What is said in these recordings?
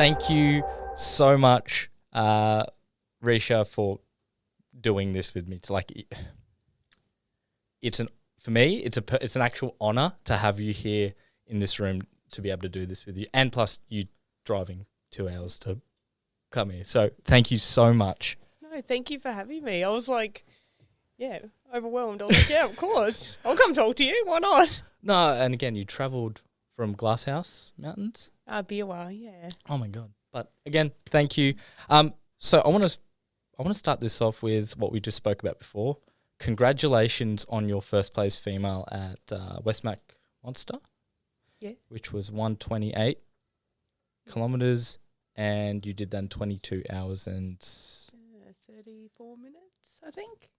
thank you so much, Reesha, for doing this with me. For me, it's an actual honor to have you here in this room to be able to do this with you, and plus you driving 2 hours to come here. So thank you so much. No, thank you for having me. I was like, overwhelmed. I was like, yeah, of course. I'll come talk to you. Why not? No, and again, you travelled from Glasshouse Mountains? BOR, yeah. Oh my God. But again, thank you. So I want to start this off with what we just spoke about before. Congratulations on your first place female at Westmac Monster. Yeah. Which was 128 kilometres, and you did that in 22 hours and 34 minutes, I think.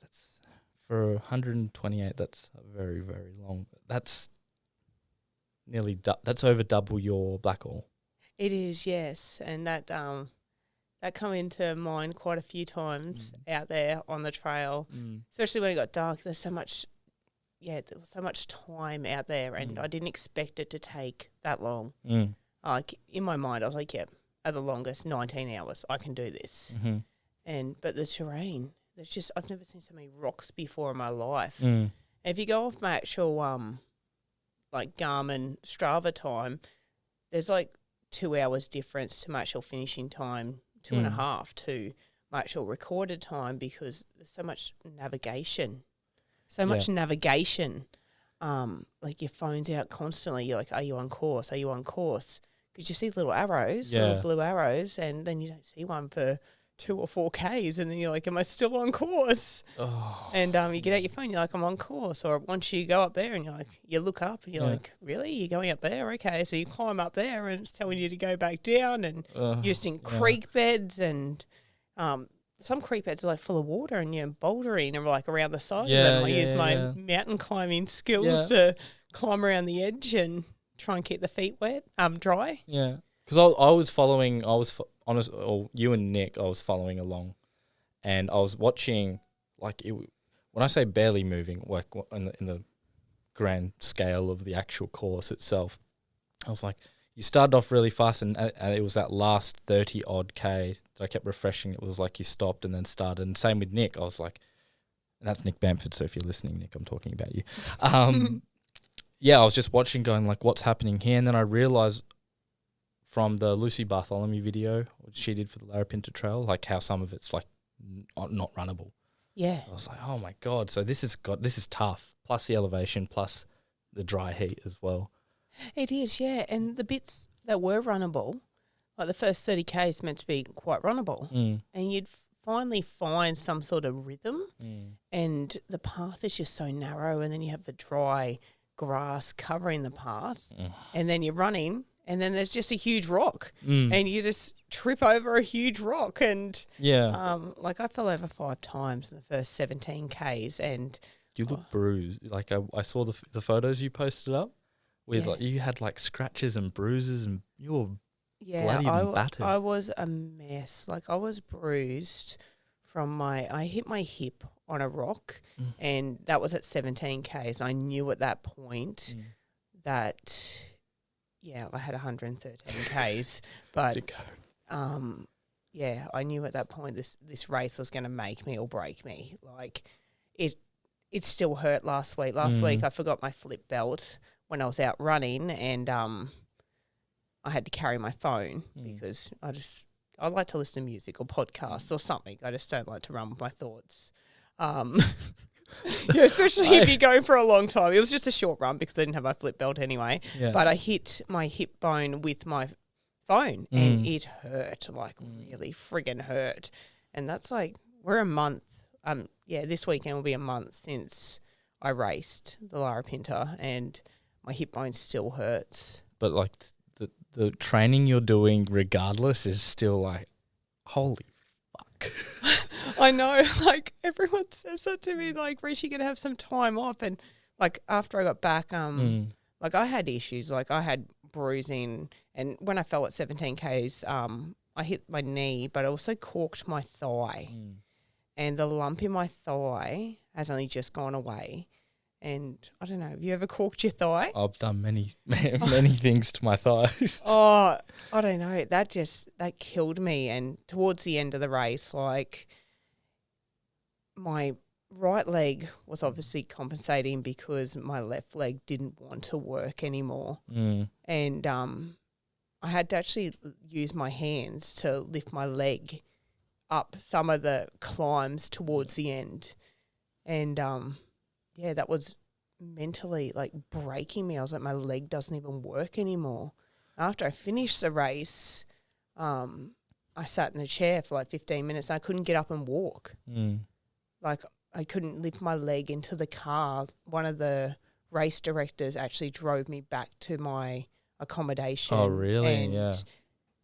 That's for 128. That's very, very long. That's nearly that's over double your Blackall. It is, yes, and that come into mind quite a few times out there on the trail, especially when it got dark. There was so much time out there, and I didn't expect it to take that long. Like in my mind, I was like, at the longest 19 hours, I can do this. But the terrain, I've never seen so many rocks before in my life. And if you go off my actual like Garmin Strava time, there's like 2 hours difference to my actual finishing time, 2.5 to my actual recorded time, because there's so much navigation. Like your phone's out constantly. You're like, are you on course? Are you on course? Because you see little arrows, little blue arrows, and then you don't see one for 2 or 4 Ks, and then you're like, am I still on course? And you get out your phone, you're like, I'm on course. Or once you go up there and you're like, you look up and you're like, really? You're going up there? Okay. So you climb up there and it's telling you to go back down, and you're just in creek beds, and some creek beds are like full of water, and you're bouldering and like around the side of them. I use my mountain climbing skills to climb around the edge and try and keep the feet dry. Yeah. Because I was following, honest, or you and Nick, I was following along, and I was watching, like, when I say barely moving, like in the grand scale of the actual course itself, I was like, you started off really fast, and it was that last 30 odd K that I kept refreshing. It was like you stopped and then started. And same with Nick. I was like, and that's Nick Bamford. So if you're listening, Nick, I'm talking about you. I was just watching, going like, what's happening here? And then I realized from the Lucy Bartholomew video, which she did for the Larapinta Trail, like how some of it's like not runnable. Yeah. I was like, oh my God. So this is tough. Plus the elevation, plus the dry heat as well. It is, yeah. And the bits that were runnable, like the first 30 Ks meant to be quite runnable. And you'd finally find some sort of rhythm, and the path is just so narrow, and then you have the dry grass covering the path, and then you're running, and then there's just a huge rock, and you just trip over a huge rock, and like I fell over 5 times in the first 17 Ks, and you look bruised. Like I saw the photos you posted up with, like you had like scratches and bruises, and you were bloody and battered. I was a mess. Like I was bruised from I hit my hip on a rock, and that was at 17 Ks. I knew at that point that I had 113 Ks, but I knew at that point this race was going to make me or break me. Like it still hurt last week. Last week I forgot my flip belt when I was out running, and I had to carry my phone because I like to listen to music or podcasts or something. I just don't like to run with my thoughts. Especially if you're going for a long time. It was just a short run because I didn't have my flip belt anyway. Yeah. But I hit my hip bone with my phone, and it hurt, like really friggin' hurt. And that's like, we're a month. This weekend will be a month since I raced the Larapinta, and my hip bone still hurts. But like the training you're doing regardless is still like, holy fuck. I know, like everyone says that to me, like, Reesha, you're going to have some time off. And like after I got back, like I had issues, like I had bruising, and when I fell at 17 Ks, I hit my knee, but I also corked my thigh. And the lump in my thigh has only just gone away. And I don't know, have you ever corked your thigh? I've done many things to my thighs. Oh, I don't know. That killed me. And towards the end of the race, like, my right leg was obviously compensating because my left leg didn't want to work anymore. And I had to actually use my hands to lift my leg up some of the climbs towards the end. And that was mentally like breaking me. I was like, my leg doesn't even work anymore. After I finished the race, I sat in a chair for like 15 minutes and I couldn't get up and walk. Like, I couldn't lift my leg into the car. One of the race directors actually drove me back to my accommodation. Oh, really?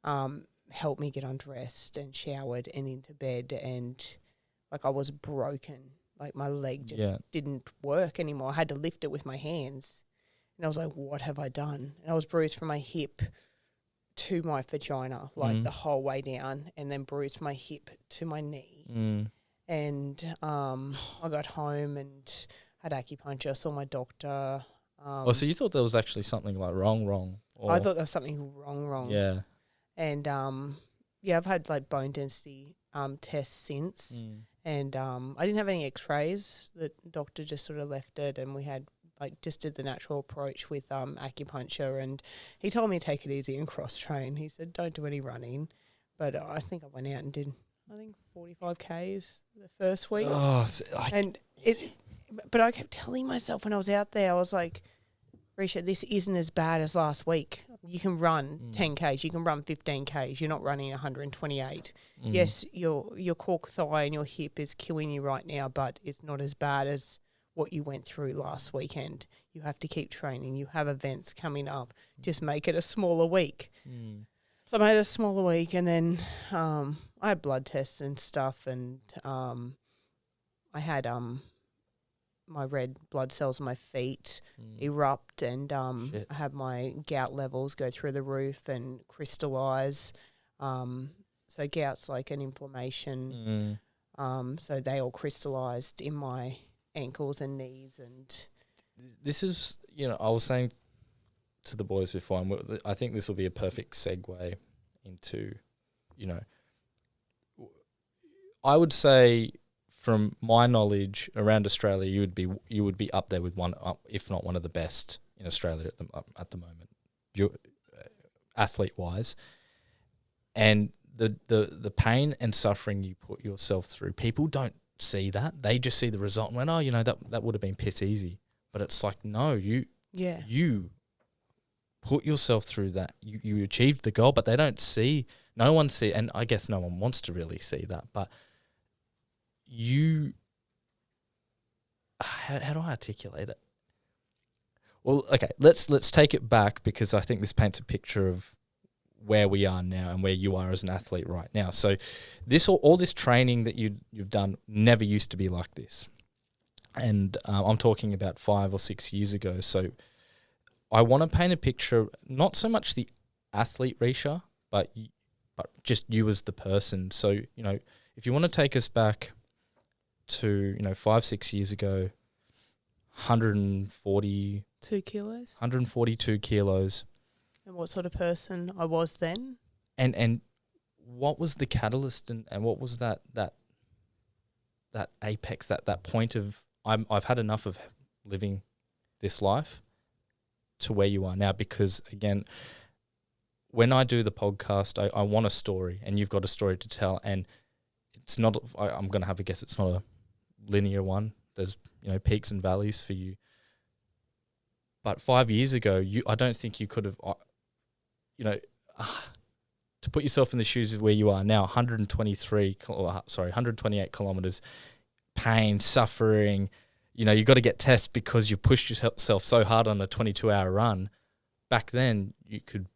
And helped me get undressed and showered and into bed. And like, I was broken. Like, my leg just didn't work anymore. I had to lift it with my hands. And I was like, what have I done? And I was bruised from my hip to my vagina, like the whole way down, and then bruised from my hip to my knee. And I got home and had acupuncture, saw my doctor. So you thought there was actually something like wrong? Or I thought there was something wrong. Yeah. And I've had like bone density tests since. And I didn't have any x-rays. The doctor just sort of left it, and we had just did the natural approach with acupuncture, and he told me to take it easy and cross-train. He said, don't do any running. But I think I went out and did, 45 Ks the first week. But I kept telling myself when I was out there, I was like, Reesha, this isn't as bad as last week. You can run 10 Ks, you can run 15 Ks. You're not running 128. Yes, your cork thigh and your hip is killing you right now, but it's not as bad as what you went through last weekend. You have to keep training. You have events coming up. Just make it a smaller week. So I made it a smaller week, and then I had blood tests and stuff, and I had my red blood cells in my feet erupt, and I had my gout levels go through the roof and crystallise. So gout's like an inflammation. So they all crystallised in my ankles and knees. And this is, I was saying to the boys before, and I think this will be a perfect segue into, I would say, from my knowledge around Australia, you would be up there with one, if not one of the best in Australia at the moment, athlete wise, and the pain and suffering you put yourself through. People don't see that; they just see the result and went, that would have been piss easy. But it's like, no, you put yourself through that. You achieved the goal, but they don't see. No one see, and I guess no one wants to really see that, but. How do I articulate it? Well, okay, let's take it back, because I think this paints a picture of where we are now and where you are as an athlete right now. So all this training that you've done never used to be like this. And I'm talking about 5 or 6 years ago. So I want to paint a picture, not so much the athlete Reesha, but just you as the person. So, if you want to take us back to 5-6 years ago, 142 kilos. And what sort of person I was then? And what was the catalyst, and what was that apex, that point of I've had enough of living this life, to where you are now? Because again, when I do the podcast, I want a story, and you've got a story to tell, and it's not. I'm going to have a guess. It's not a linear one. There's peaks and valleys for you. But 5 years ago, I don't think you could have. To put yourself in the shoes of where you are now, 128 kilometers, pain, suffering. You got to get tests because you pushed yourself so hard on a 22-hour run. Back then, you could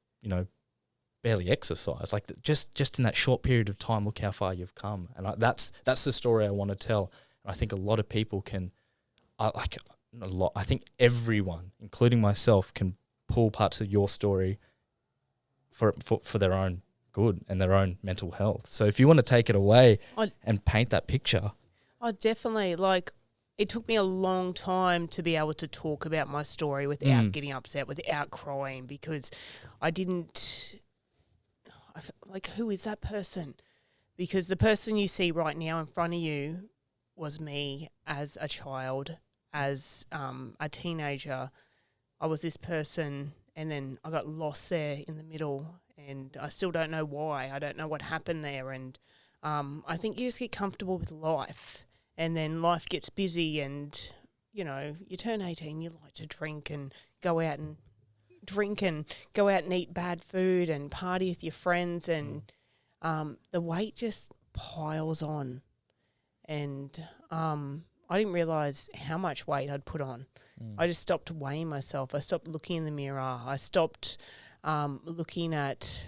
barely exercise. Like just in that short period of time, look how far you've come. And that's the story I want to tell. And I think a lot of people can, I think everyone, including myself, can pull parts of your story for their own good and their own mental health. So if you want to take it away and paint that picture. Oh, definitely. it took me a long time to be able to talk about my story without getting upset, without crying, because I didn't like, who is that person? Because the person you see right now in front of you was me as a child, as a teenager. I was this person, and then I got lost there in the middle, and I still don't know why. I don't know what happened there, and I think you just get comfortable with life, and then life gets busy, and, you know, you turn 18, you like to drink and go out and eat bad food and party with your friends, and the weight just piles on. And I didn't realise how much weight I'd put on. I just stopped weighing myself. I stopped looking in the mirror. I stopped looking at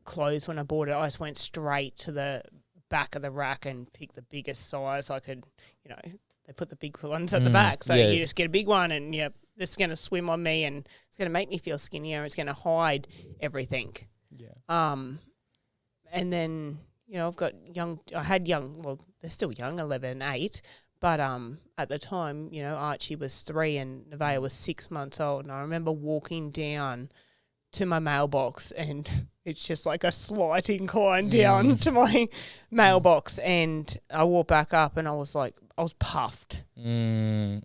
clothes when I bought it. I just went straight to the back of the rack and picked the biggest size I could. You know, they put the big ones at the back, so you just get a big one, and this is going to swim on me, and it's going to make me feel skinnier. It's going to hide everything. Yeah. And then, you know, I had young, well, they're still young, 11 and 8. But at the time, you know, Archie was 3 and Nevaeh was 6 months old. And I remember walking down to my mailbox, and it's just like a slight incline down to my mailbox. And I walked back up, and I was puffed. And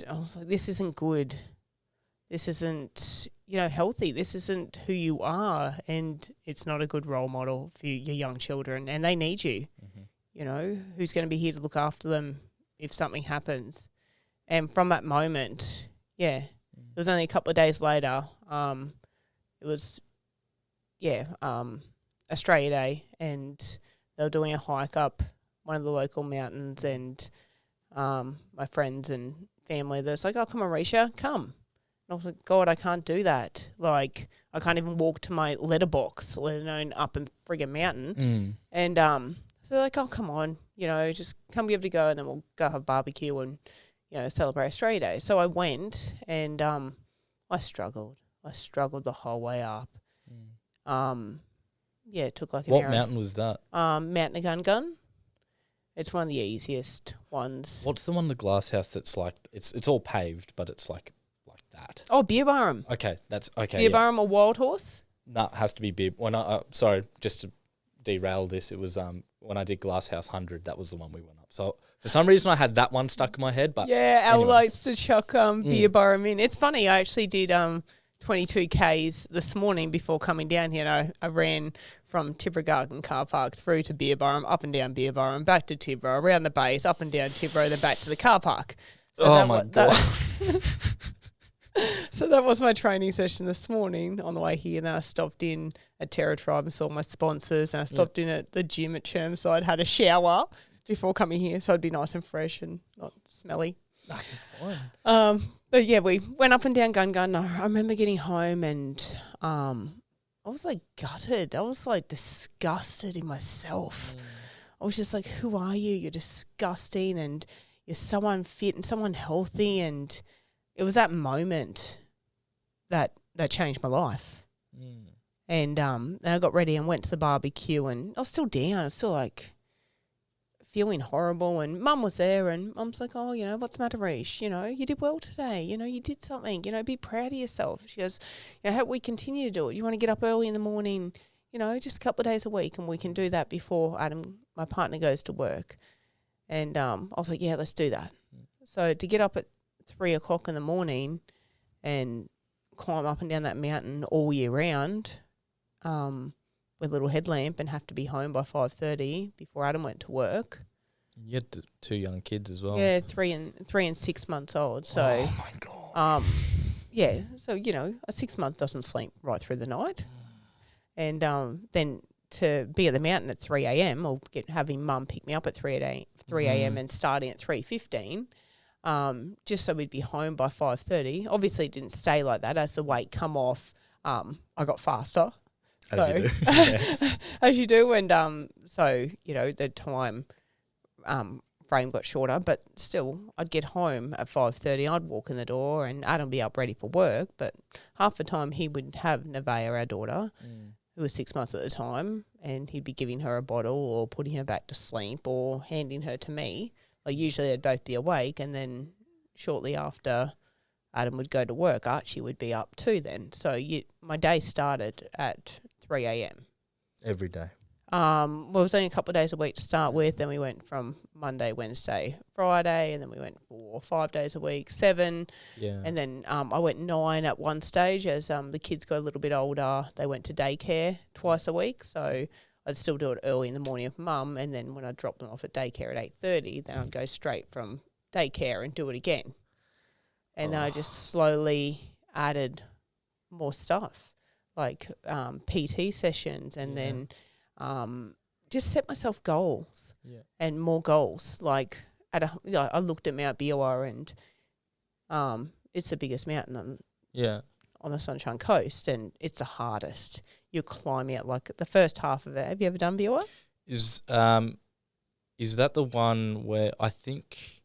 I was like, this isn't good. This isn't, you know, healthy. This isn't who you are. And it's not a good role model for your young children. And they need you. You know, who's going to be here to look after them if something happens? And from that moment, it was only a couple of days later, it was, Australia Day, and they were doing a hike up one of the local mountains, and my friends and family, they're like, oh, come on, Reesha, come. And I was like, God, I can't do that. Like, I can't even walk to my letterbox, let alone up a friggin' mountain. And so they're like, oh, come on, you know, just come give it a go, and then we'll go have barbecue and, you know, celebrate Australia Day. So I went, and I struggled. I struggled the whole way up. It took like an hour. What mountain was that? Mount Nagungun. It's one of the easiest ones. What's the one, the glass house that's like, it's all paved, but it's like that? Oh, Beerburrum. Okay, that's okay. Beerburrum or Wild Horse? No, it has to be Beer. Sorry, just to derail this, it was when I did Glasshouse 100, that was the one we went up. So for some reason I had that one stuck in my head, but Al likes to chuck Beerburrum in. It's funny, I actually did 22 Ks this morning before coming down here, and I ran from Tibrogarten car park through to Beerburrum, up and down Beerburrum, back to Tibro, around the base, up and down Tibro, then back to the car park. So God. So that was my training session this morning on the way here. And then I stopped in at Terra Tribe and saw my sponsors, and I stopped in at the gym at Chermside, had a shower before coming here, so I'd be nice and fresh and not smelly. But yeah, we went up and down Gungun. I remember getting home, and I was like gutted. I was like disgusted in myself. I was just like, who are you? You're disgusting, and you're so unfit and so unhealthy. And it was that moment that changed my life. And then I got ready and went to the barbecue, and I was still down. I was still like feeling horrible, and Mum was there, and Mum's like, oh, you know, what's the matter, Reesh? You know, you did well today. You know, you did something. You know, be proud of yourself. She goes, you know, how we continue to do it. You want to get up early in the morning, you know, just a couple of days a week, and we can do that before Adam, my partner, goes to work. And I was like, yeah, let's do that. So to get up at 3 o'clock in the morning and climb up and down that mountain all year round with a little headlamp, and have to be home by 5:30 before Adam went to work. You had 2 young kids as well. Yeah, 3 and 6 months old. So, oh my God. So, you know, a 6-month doesn't sleep right through the night. And then to be at the mountain at 3 a.m. or having Mum pick me up at 3 a.m. and starting at 3:15, just so we'd be home by 5:30. Obviously, it didn't stay like that. As the weight come off, I got faster. As you do. As you do. And so, you know, the time frame got shorter, but still I'd get home at 5:30. I'd walk in the door, and Adam would be up ready for work. But half the time he would have Nevaeh, our daughter, who was 6 months at the time, and he'd be giving her a bottle or putting her back to sleep or handing her to me. Like usually they'd both be awake, and then shortly after Adam would go to work, Archie would be up too then. So my day started at 3 a.m. Every day. Well, it was only a couple of days a week to start with. Then we went from Monday, Wednesday, Friday, and then we went 4 or 5 days a week, 7. Yeah. And then I went 9 at one stage as the kids got a little bit older. They went to daycare twice a week. So I'd still do it early in the morning with mum. And then when I dropped them off at daycare at 8:30, then I'd go straight from daycare and do it again. And then I just slowly added more stuff, like PT sessions, and then just set myself goals and more goals. Like I looked at Mount Biwa, and it's the biggest mountain on the Sunshine Coast, and it's the hardest. You're climbing it, like the first half of it. Have you ever done Biwa? Is that the one where I think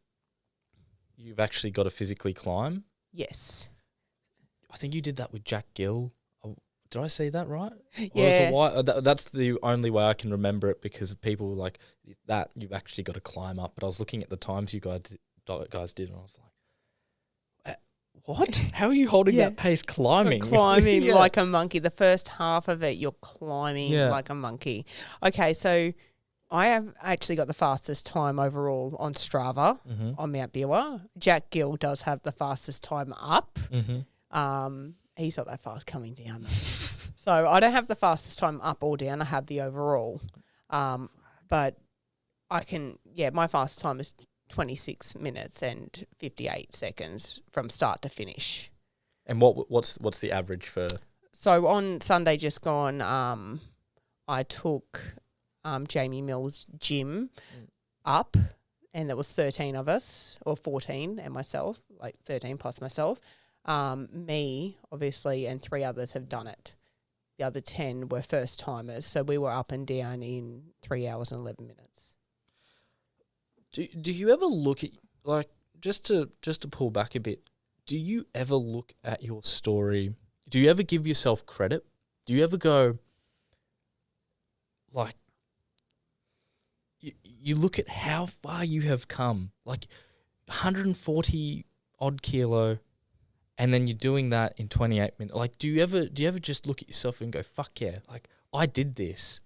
you've actually got to physically climb? Yes. I think you did that with Jack Gill. Did I see that right? Yeah. That's the only way I can remember it, because of people like that you've actually got to climb up. But I was looking at the times you guys did, and I was like, what? How are you holding that pace climbing? Climbing like a monkey. The first half of it, you're climbing like a monkey. Okay, so I have actually got the fastest time overall on Strava on Mount Biwa. Jack Gill does have the fastest time up. He's not that fast coming down, though. So I don't have the fastest time up or down. I have the overall. But I can, my fastest time is 26 minutes and 58 seconds from start to finish. And what's the average for? So on Sunday just gone, I took Jamie Mill's gym up, and there was 13 of us, or 14 and myself, like 13 plus myself. Me, obviously, and 3 others have done it. The other 10 were first timers, so we were up and down in 3 hours and 11 minutes. Do you ever look at, like, just to pull back a bit, do you ever look at your story? Do you ever give yourself credit? Do you ever go, like, you look at how far you have come, like 140 odd kilo, and then you're doing that in 28 minutes. Like, do you ever just look at yourself and go, fuck yeah, like, I did this?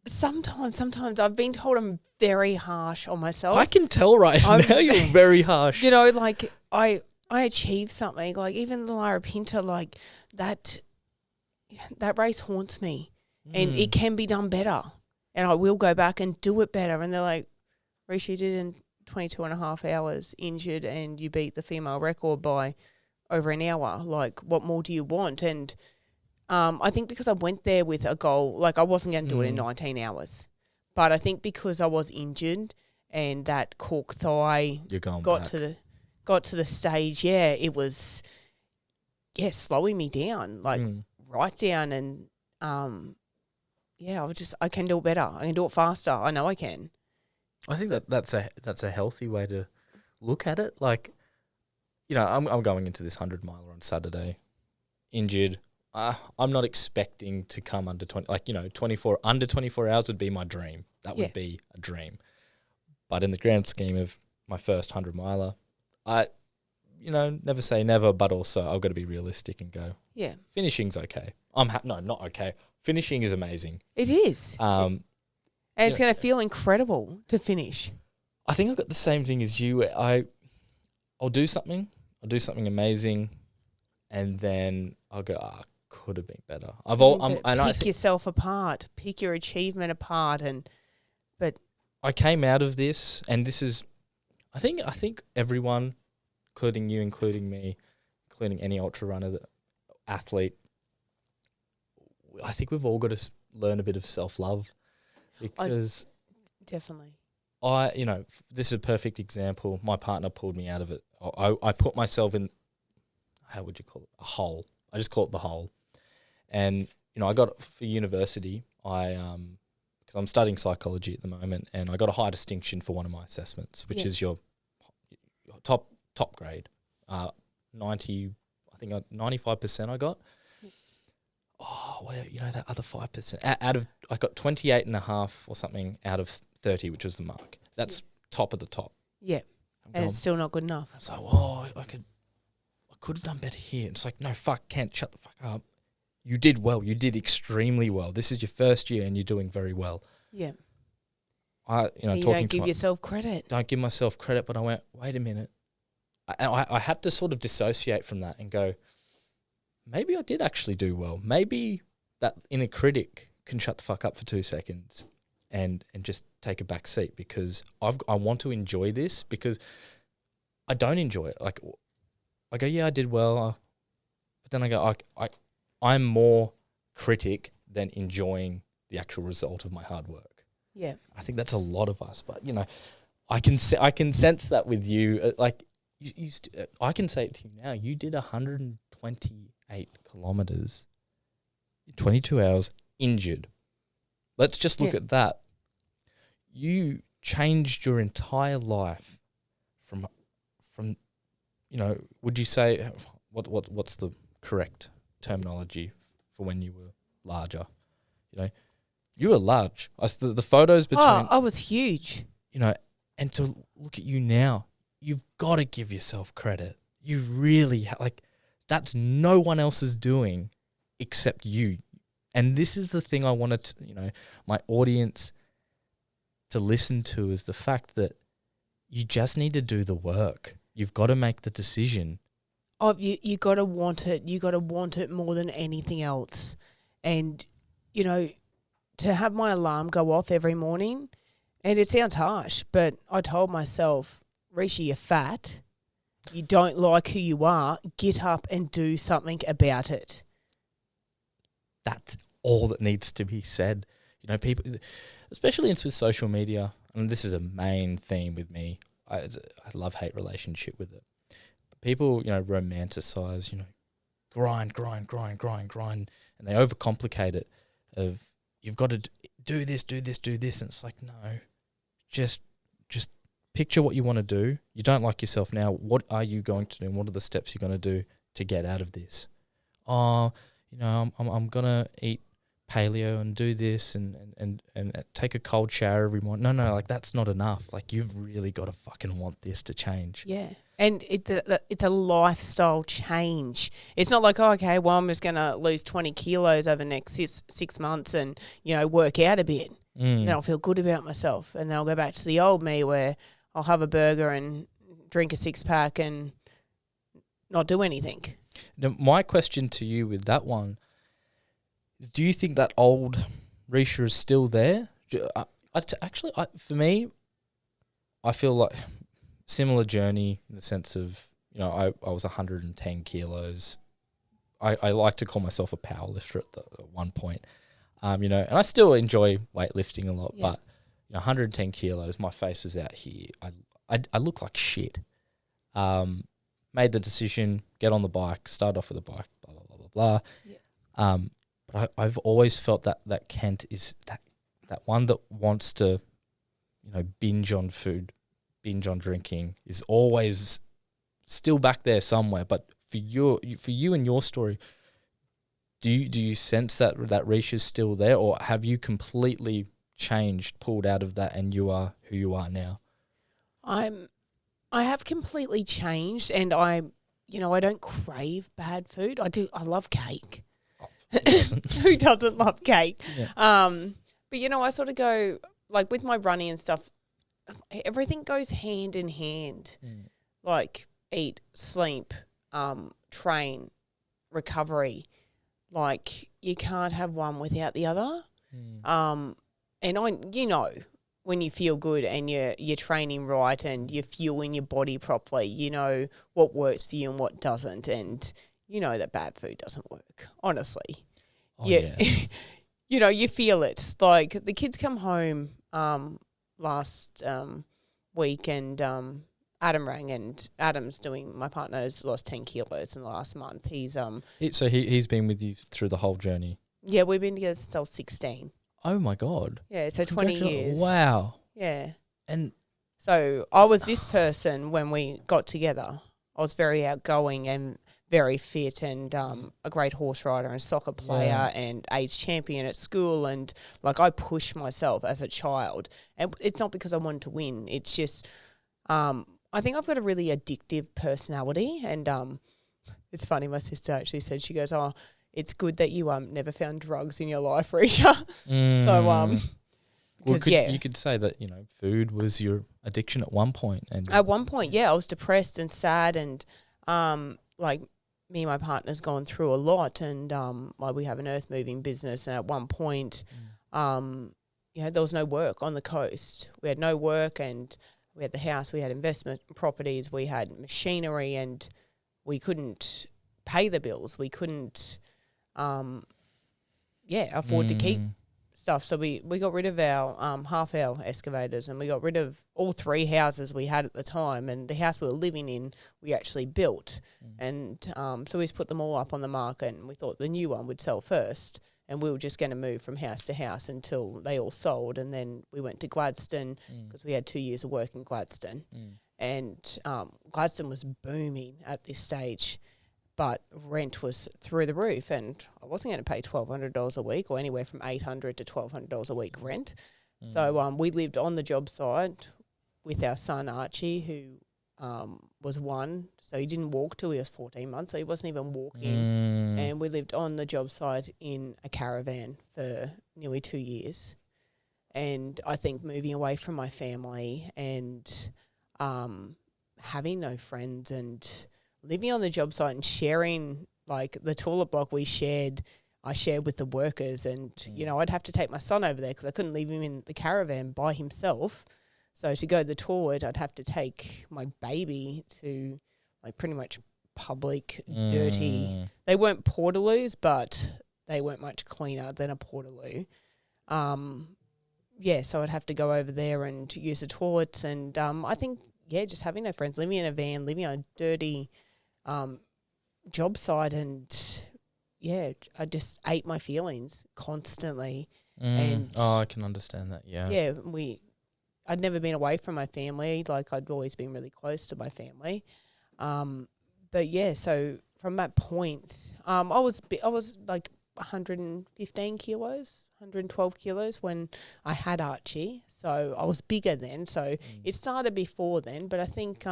Sometimes I've been told I'm very harsh on myself. I can tell now you're very harsh. You know, like I achieved something, like even the Lara Pinta, like that race haunts me, and it can be done better, and I will go back and do it better. And they're like, Reesha, you did it in 22 and a half hours injured, and you beat the female record by over an hour. Like, what more do you want? And I think because I went there with a goal, like I wasn't going to do it in 19 hours. But I think because I was injured and that cork thigh got to the stage, it was slowing me down, like right down. And I can do it better. I can do it faster. I know I can. I think that's a healthy way to look at it. Like, you know, I'm going into this 100-miler on Saturday, injured. I'm not expecting to come under 20. Like, you know, under 24 hours would be my dream. That would be a dream. But in the grand scheme of my first 100-miler, never say never. But also, I've got to be realistic and go. Yeah, finishing's okay. No, not okay. Finishing is amazing. It is. And it's going to feel incredible to finish. I think I've got the same thing as you. I'll do something amazing, and then I'll go, could have been better. Pick yourself apart, pick your achievement apart, but I came out of this, and this is, I think everyone, including you, including me, including any ultra runner, athlete, I think we've all got to learn a bit of self-love, because definitely. This is a perfect example. My partner pulled me out of it. I put myself in, how would you call it? A hole. I just call it the hole. And, I got, for university, because I'm studying psychology at the moment, and I got a high distinction for one of my assessments, which is your top grade. 95% I got. Oh, well, that other 5%. I got 28.5 or something out of 30, which was the mark. That's top of the top. Yeah. I'm And it's still not good enough. I was like, I could have done better here. And it's like, no, fuck, Kent, shut the fuck up. You did well. You did extremely well. This is your first year and you're doing very well. Yeah. You don't give yourself credit. Don't give myself credit, but I went, wait a minute. I had to sort of dissociate from that and go, maybe I did actually do well. Maybe that inner critic can shut the fuck up for 2 seconds and just take a back seat, because I want to enjoy this, because I don't enjoy it. Like, I go, yeah, I did well. But then I go, I'm more critic than enjoying the actual result of my hard work. Yeah. I think that's a lot of us. But, I can sense that with you. I can say it to you now. You did 128 kilometers, 22 hours, injured. Let's just look at that. You changed your entire life from would you say what's the correct terminology for when you were larger? You were large. The photos between. Oh, I was huge. And to look at you now, you've got to give yourself credit. You really that's no one else is doing except you. And this is the thing I wanted to, my audience to listen to, is the fact that you just need to do the work. You've got to make the decision. Oh, you got to want it. You got to want it more than anything else. And, to have my alarm go off every morning, and it sounds harsh, but I told myself, Reesha, you're fat. You don't like who you are. Get up and do something about it. That's all that needs to be said. People, especially with social media, and this is a main theme with me. I love-hate relationship with it. But people, romanticize, grind, and they overcomplicate it. Of you've got to do this, and it's like, no, just picture what you want to do. You don't like yourself now. What are you going to do? And what are the steps you're going to do to get out of this? I'm gonna eat paleo and do this and take a cold shower every morning. No, that's not enough. You've really got to fucking want this to change. Yeah. And it's a lifestyle change. It's not like, okay, well, I'm just going to lose 20 kilos over the next 6 months and, work out a bit. Then I'll feel good about myself. And then I'll go back to the old me where I'll have a burger and drink a 6-pack and not do anything. Now, my question to you with that one is, do you think that old Reesha is still there? For me, I feel like similar journey in the sense of, I was 110 kilos. I like to call myself a power lifter at one point, and I still enjoy weightlifting a lot, but 110 kilos, my face was out here. I look like shit. Made the decision, get on the bike, start off with a bike, blah, blah, blah, blah, blah. Yeah. But I've always felt that Kent is that one that wants to, binge on food, binge on drinking, is always still back there somewhere. But for you and your story, do you sense that Reesha's still there, or have you completely changed, pulled out of that, and you are who you are now? I have completely changed, and I don't crave bad food. I love cake. Oh, who doesn't? Who doesn't love cake? Yeah. But I sort of go, with my running and stuff, everything goes hand in hand. Eat, sleep, train, recovery. You can't have one without the other. And when you feel good and you're training right and you're fueling your body properly, you know what works for you and what doesn't, and you know that bad food doesn't work, honestly. Oh, yeah. You feel it. The kids come home last week, and Adam rang, and my partner's lost 10 kilos in the last month. He's been with you through the whole journey? Yeah, we've been together since I was 16. Oh my God. Yeah, so 20 years. Wow. Yeah. And so I was this person when we got together. I was very outgoing and very fit, and a great horse rider and soccer player and age champion at school, and I pushed myself as a child. And it's not because I wanted to win. It's just I think I've got a really addictive personality, and it's funny. My sister actually said, she goes, "Oh, it's good that you never found drugs in your life, Reesha." So you could say that, you know, food was your addiction at one point. And at one point, yeah, I was depressed and sad, and like me and my partner's gone through a lot, and like we have an earth moving business, and at one point, you know, there was no work on the coast. We had no work, and we had the house, we had investment properties, we had machinery, and we couldn't pay the bills. We couldn't, afford to keep stuff. So we got rid of our half our excavators, and we got rid of all 3 houses we had at the time, and the house we were living in we actually built, and so we just put them all up on the market, and we thought the new one would sell first, and we were just going to move from house to house until they all sold, and then we went to Gladstone because we had 2 years of work in Gladstone, and Gladstone was booming at this stage. But rent was through the roof, and I wasn't going to pay $1,200 a week, or anywhere from $800 to $1,200 a week rent. So we lived on the job site with our son Archie, who was 1, so he didn't walk till he was 14 months, so he wasn't even walking. And we lived on the job site in a caravan for nearly 2 years. And I think moving away from my family and having no friends and living on the job site and sharing, like the toilet block I shared with the workers, and, you know, I'd have to take my son over there because I couldn't leave him in the caravan by himself. So to go to the toilet, I'd have to take my baby to, like, pretty much public, dirty. They weren't portaloos, but they weren't much cleaner than a portaloo. So I'd have to go over there and use the toilets, and I think, just having no friends, living in a van, living on a dirty job site, and I just ate my feelings constantly. And I can understand that. I'd never been away from my family. Like, I'd always been really close to my family. So from that point, I was like 115 kilos, 112 kilos when I had Archie. So I was bigger then. So it started before then, but I think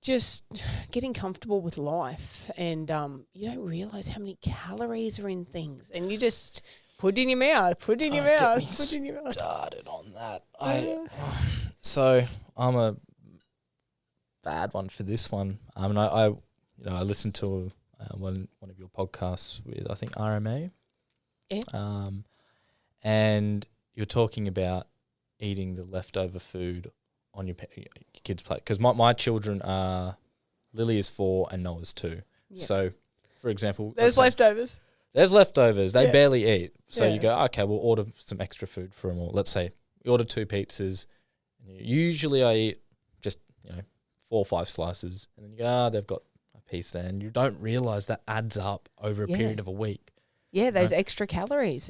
just getting comfortable with life, and you don't realise how many calories are in things, and you just put it in your mouth, Started on that. So I'm a bad one for this one. I listened to one of your podcasts with, I think, RMA. Yeah. And you're talking about eating the leftover food on your kids' plate, because my children are, Lily is 4 and Noah's 2. Yep. So, for example, there's leftovers. They barely eat. So you go, okay, we'll order some extra food for them all. Let's say we order 2 pizzas. And usually I eat just 4 or 5 slices, and then you go, they've got a piece there, and you don't realise that adds up over a period of a week. Yeah, those extra calories,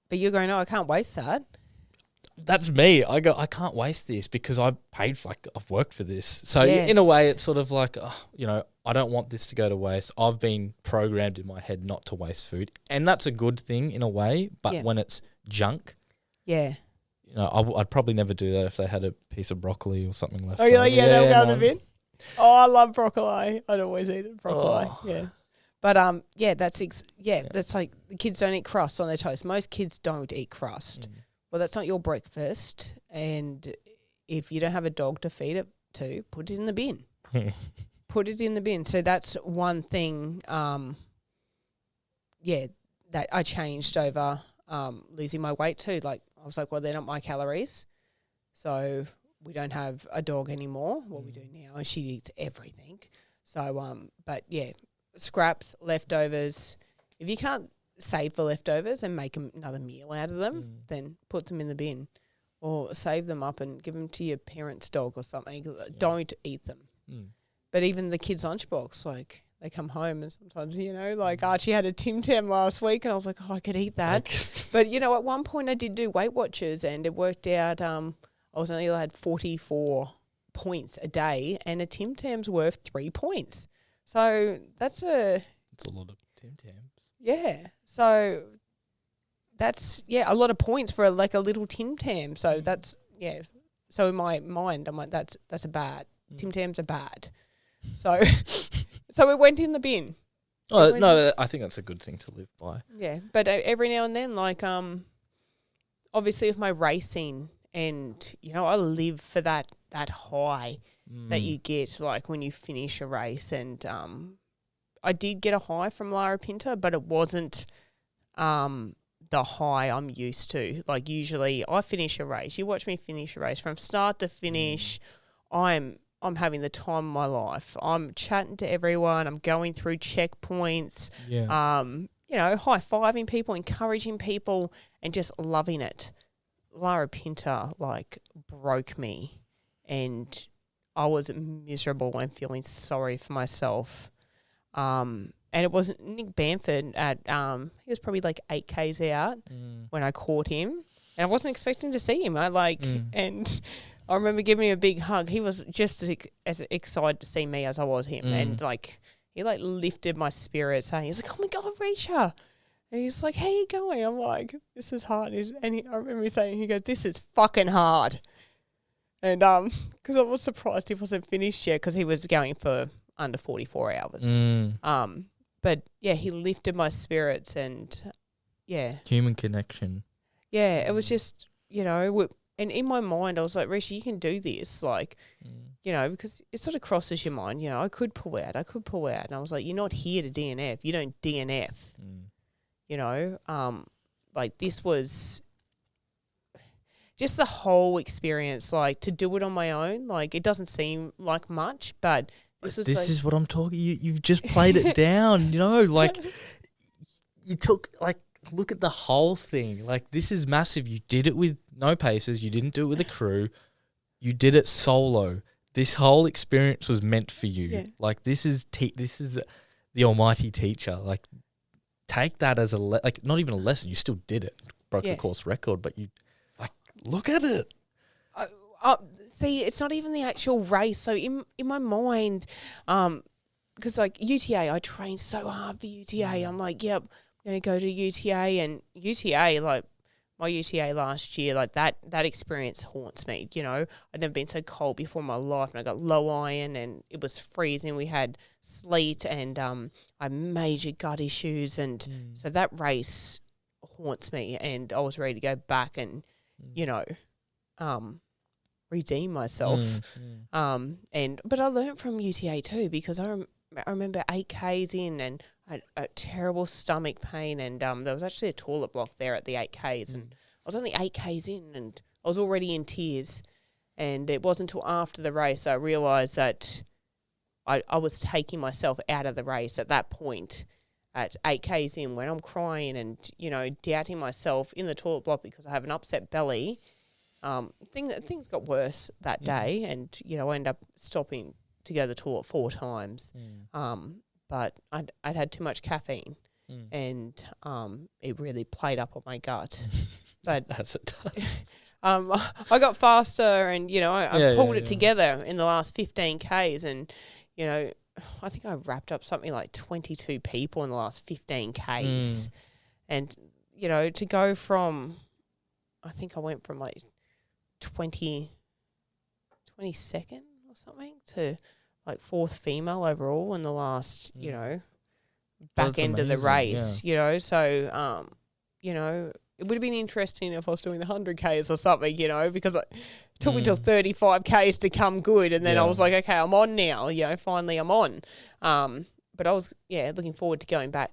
but you're going, I can't waste that. That's me. I go, I can't waste this because I've worked for this. So in a way, it's sort of like, I don't want this to go to waste. I've been programmed in my head not to waste food, and that's a good thing in a way. But when it's junk, I'd probably never do that if they had a piece of broccoli or something left. Oh, you're like, they'll go in the bin. Oh, I love broccoli. I'd always eat it, broccoli. Yeah. But that's like the kids don't eat crust on their toast. Most kids don't eat crust. Well, that's not your breakfast, and if you don't have a dog to feed it to, put it in the bin. Put it in the bin. So that's one thing, that I changed over losing my weight too. Like, I was like, well, they're not my calories, so we don't have a dog anymore. Well, we do now, and she eats everything. So, scraps, leftovers. If you can't save the leftovers and make another meal out of them, then put them in the bin, or save them up and give them to your parents' dog or something. Don't eat them. But even the kids' lunchbox, like, they come home and sometimes, like Archie had a Tim Tam last week, and I was like, I could eat that. But, at one point I did do Weight Watchers, and it worked out I was only allowed 44 points a day, and a Tim Tam's worth 3 points. So that's a lot of Tim Tams. Yeah. So that's, a lot of points for like a little Tim Tam. So that's, So in my mind, I'm like, that's a bad. Tim Tams are bad. So so it went in the bin. Oh no, I think that's a good thing to live by. Yeah, but every now and then, like obviously with my racing, and I live for that high that you get like when you finish a race, and I did get a high from Lara Pinta, but it wasn't the high I'm used to. Like usually I finish a race. You watch me finish a race from start to finish. I'm having the time of my life. I'm chatting to everyone. I'm going through checkpoints. Yeah. High-fiving people, encouraging people, and just loving it. Lara Pinta, like, broke me, and I was miserable and feeling sorry for myself. And it wasn't Nick Bamford he was probably like 8 Ks out when I caught him, and I wasn't expecting to see him. And I remember giving him a big hug. He was just as excited to see me as I was him. And like, he like lifted my spirits. He's like, "Oh my God, Reesha." And he's like, "How you going?" I'm like, "This is hard." I remember me saying, he goes, "This is fucking hard." And because I was surprised he wasn't finished yet, because he was going for under 44 hours. But yeah, he lifted my spirits, and yeah. Human connection. Yeah, it was just, and in my mind I was like, "Reesha, you can do this." Like, because it sort of crosses your mind, I could pull out. And I was like, "You're not here to DNF. You don't DNF." Like this was just the whole experience, like to do it on my own. Like it doesn't seem like much, but this is what I'm talking. You've just played it down, like you took, like, look at the whole thing. Like, this is massive. You did it with no paces. You didn't do it with a crew. You did it solo. This whole experience was meant for you. Yeah. Like, this is the almighty teacher. Like, take that as not even a lesson. You still did it. Broke the course record, but you, like, look at it. See, it's not even the actual race. So in my mind, because like UTA, I trained so hard for UTA. I'm like, yep, I'm going to go to UTA, and UTA, like my UTA last year, like that experience haunts me. I'd never been so cold before in my life, and I got low iron, and it was freezing. We had sleet, and I had major gut issues, and so that race haunts me, and I was ready to go back and, redeem myself. But I learned from UTA too, because I remember 8 Ks in, and I had a terrible stomach pain, and there was actually a toilet block there at the 8 Ks, and I was only 8 Ks in, and I was already in tears, and it wasn't until after the race I realised that I was taking myself out of the race at that point. At 8 Ks in, when I'm crying and, doubting myself in the toilet block because I have an upset belly. Things got worse that day, and I ended up stopping to go to the toilet 4 times. But I'd had too much caffeine, and it really played up on my gut. But that's it. I got faster, and I pulled it together in the last 15 Ks, and I think I wrapped up something like 22 people in the last 15 Ks, and to go from, I think I went from like 22nd or something to like 4th female overall in the last, back end of the race, So, it would have been interesting if I was doing the 100 Ks or something, because it took me till 35 Ks to come good. And then I was like, okay, I'm on now, finally I'm on. But I was, looking forward to going back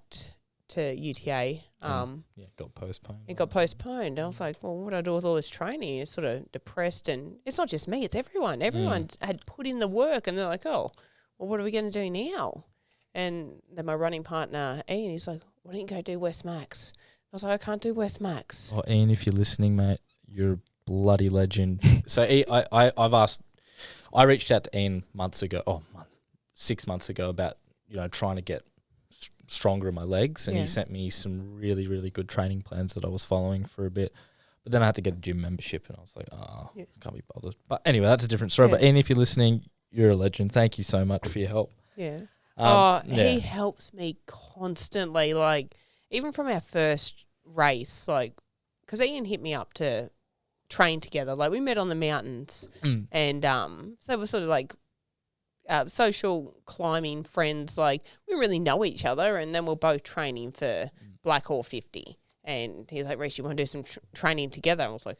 to UTA. It got postponed. It got postponed. I was like, well, what do I do with all this training? It's sort of depressed, and it's not just me, it's everyone. Everyone had put in the work, and they're like, oh, well, what are we going to do now? And then my running partner, Ian, he's like, why don't you go do West Max? I was like, I can't do West Max. Oh, Ian, if you're listening, mate, you're a bloody legend. So I reached out to Ian 6 months ago about, trying to get stronger in my legs, and he sent me some really, really good training plans that I was following for a bit. But then I had to get a gym membership, and I was like, can't be bothered. But anyway, that's a different story. But Ian, if you're listening, you're a legend. Thank you so much for your help. Yeah. He helps me constantly, like, even from our first race, like, because Ian hit me up to train together. Like we met on the mountains, and so we're sort of like social climbing friends. Like we really know each other, and then we're both training for Blackall 50. And he's like, Reesha, you want to do some training together? And I was like,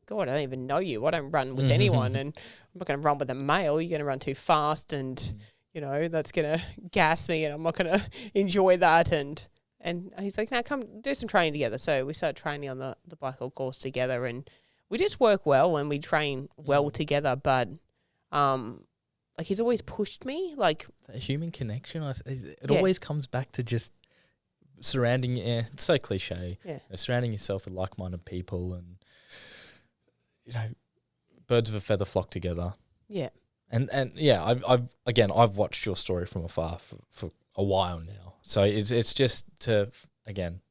God, I don't even know you. I don't run with anyone, and I'm not going to run with a male. You're going to run too fast, and that's going to gas me, and I'm not going to enjoy that. And he's like, now come do some training together. So we started training on the Blackall course together, and we just work well and we train well together. But like he's always pushed me. Like a human connection, it always comes back to just surrounding. It's so cliche. Yeah, surrounding yourself with like-minded people, and birds of a feather flock together. Yeah, and yeah, I've watched your story from afar for a while now. So it's just to again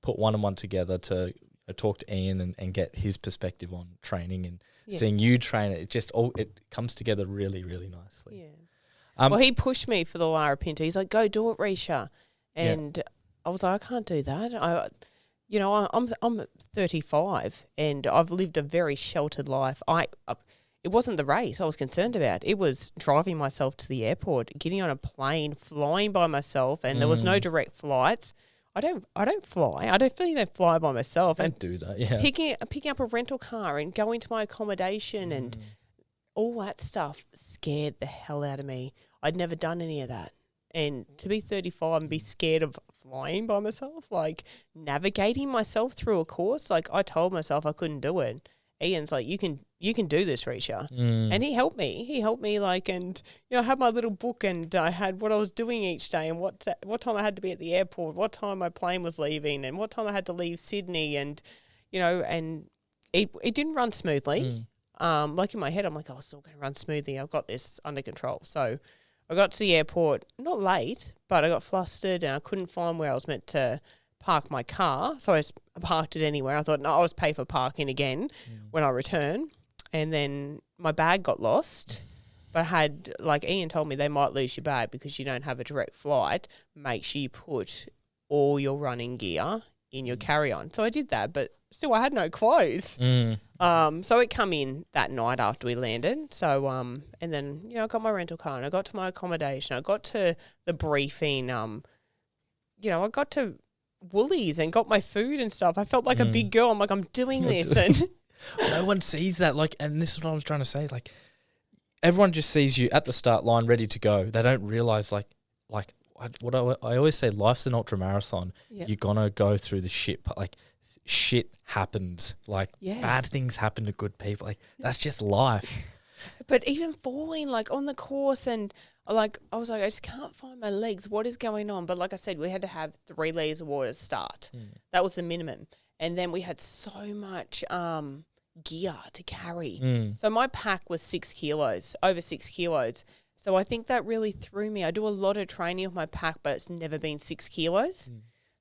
put one and one together to talk to Ian and get his perspective on training and seeing you train it. It comes together really, really nicely. Yeah. Well, he pushed me for the Lara Pinto. He's like, "Go do it, Reesha," and I was like, "I can't do that." I'm 35 and I've lived a very sheltered life. It wasn't the race I was concerned about. It was driving myself to the airport, getting on a plane, flying by myself, and there was no direct flights. I don't fly. I don't fly by myself. I don't do that. Yeah, picking up a rental car and going to my accommodation and all that stuff scared the hell out of me. I'd never done any of that. And to be 35 and be scared of flying by myself, like navigating myself through a course, like I told myself I couldn't do it. Ian's like, you can do this, Reesha. And he helped me like, and I had my little book and I had what I was doing each day and what time I had to be at the airport, what time my plane was leaving and what time I had to leave Sydney, and and it didn't run smoothly. Like in my head I'm like, it's still going to run smoothly, I've got this under control. So I got to the airport, not late, but I got flustered and I couldn't find where I was meant to park my car. So I parked it anywhere. I thought, no, I'll just pay for parking again when I return. And then my bag got lost. But like Ian told me, they might lose your bag because you don't have a direct flight. Make sure you put all your running gear in your carry-on. So I did that, but still I had no clothes. So it come in that night after we landed. So and then I got my rental car and I got to my accommodation. I got to the briefing. I got to Woolies and got my food and stuff. I felt like a big girl. I'm like, I'm doing this, and no one sees that. Like, and this is what I was trying to say. Like, everyone just sees you at the start line, ready to go. They don't realize I always say, life's an ultra marathon. Yep. You're gonna go through the shit. Like, shit happens. Like, bad things happen to good people. Like, that's just life. But even falling, like, on the course, and like, I was like, I just can't find my legs. What is going on? But like I said, we had to have 3 litres of water to start. That was the minimum. And then we had so much gear to carry. So my pack was 6 kilos, over 6 kilos. So I think that really threw me. I do a lot of training with my pack, but it's never been 6 kilos.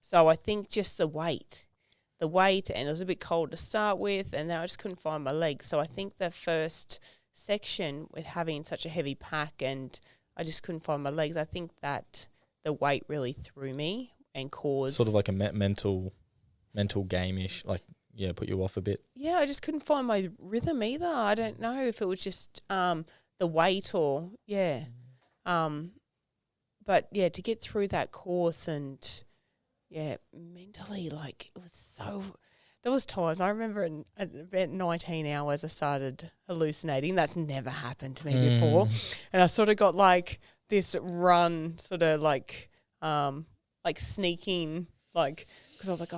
So I think just the weight, and it was a bit cold to start with, and then I just couldn't find my legs. So I think the first section with having such a heavy pack and I just couldn't find my legs, I think that the weight really threw me and caused... Sort of like a mental game-ish, like, put you off a bit. Yeah, I just couldn't find my rhythm either. I don't know if it was just the weight or, but, to get through that course and, mentally, like, it was so... There was times, I remember at about 19 hours I started hallucinating. That's never happened to me before. And I sort of got like this run, sort of like sneaking, like, because I was like,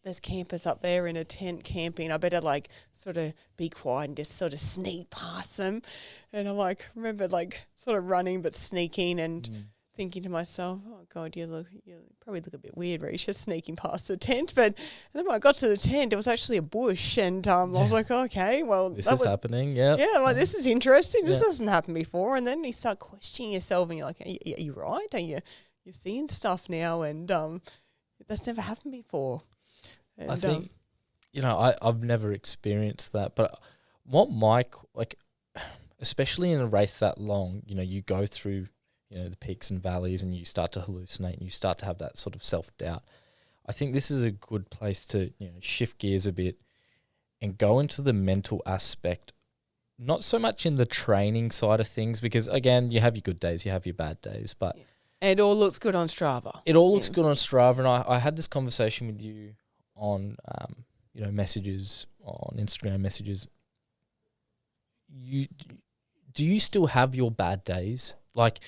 there's campers up there in a tent camping. I better like sort of be quiet and just sort of sneak past them. And I like remember like sort of running but sneaking and thinking to myself, oh God, you probably look a bit weird, Reesha, sneaking past the tent. But then when I got to the tent, it was actually a bush, and I was like, okay, well, this is happening. Yeah, like this is interesting. This hasn't happened before. And then you start questioning yourself, and you're like, are you right? Are you're seeing stuff now, and that's never happened before. And, I think I've never experienced that, but what Mike like, especially in a race that long, you go through. The peaks and valleys, and you start to hallucinate and you start to have that sort of self-doubt. I think this is a good place to, shift gears a bit and go into the mental aspect, not so much in the training side of things, because again, you have your good days, you have your bad days, but it all looks good on Strava. It all looks good on Strava, and I had this conversation with you on messages, on Instagram messages. Do you still have your bad days? Like,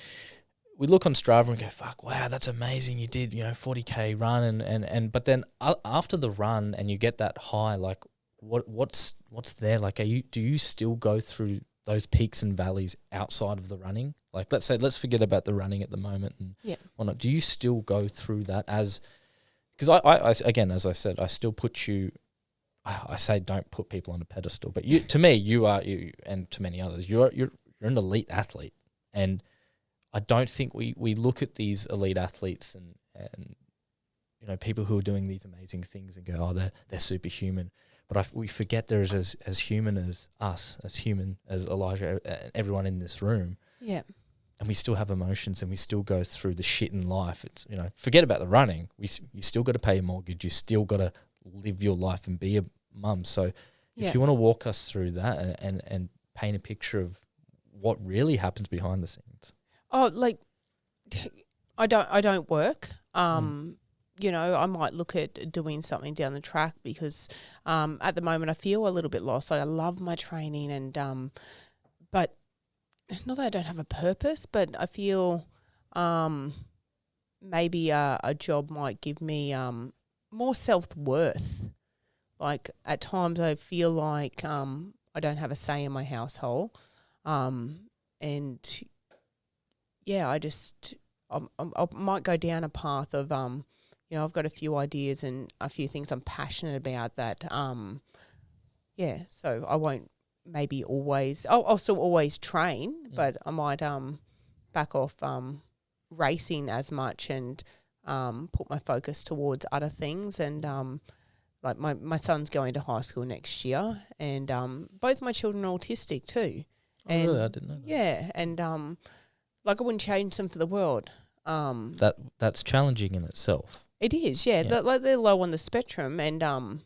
we look on Strava and go, fuck, wow, that's amazing. You did, 40K run and but then after the run and you get that high, like what's there? Like, do you still go through those peaks and valleys outside of the running? Like, let's forget about the running at the moment and whatnot. Do you still go through that because I again, as I said, I still put you, I say don't put people on a pedestal, but to me, you are, and to many others, you're an elite athlete. And I don't think we look at these elite athletes and people who are doing these amazing things and go, oh, they're superhuman. But we forget they're as human as us, as human as Elijah, everyone in this room. Yeah. And we still have emotions and we still go through the shit in life. It's, forget about the running. You still got to pay your mortgage. You still got to live your life and be a mum. So if you want to walk us through that and paint a picture of what really happens behind the scenes. Oh, like I don't work. I might look at doing something down the track because at the moment I feel a little bit lost. Like, I love my training and but not that I don't have a purpose, but I feel maybe a job might give me more self-worth. Like, at times I feel like I don't have a say in my household. And yeah, I might go down a path of, I've got a few ideas and a few things I'm passionate about that, so I won't maybe always, I'll still always train, but I might back off racing as much and put my focus towards other things. And like my son's going to high school next year, and both my children are autistic too. Oh, really? I didn't know that. Yeah, and I wouldn't change them for the world. That's challenging in itself. It is, yeah. They're low on the spectrum, and and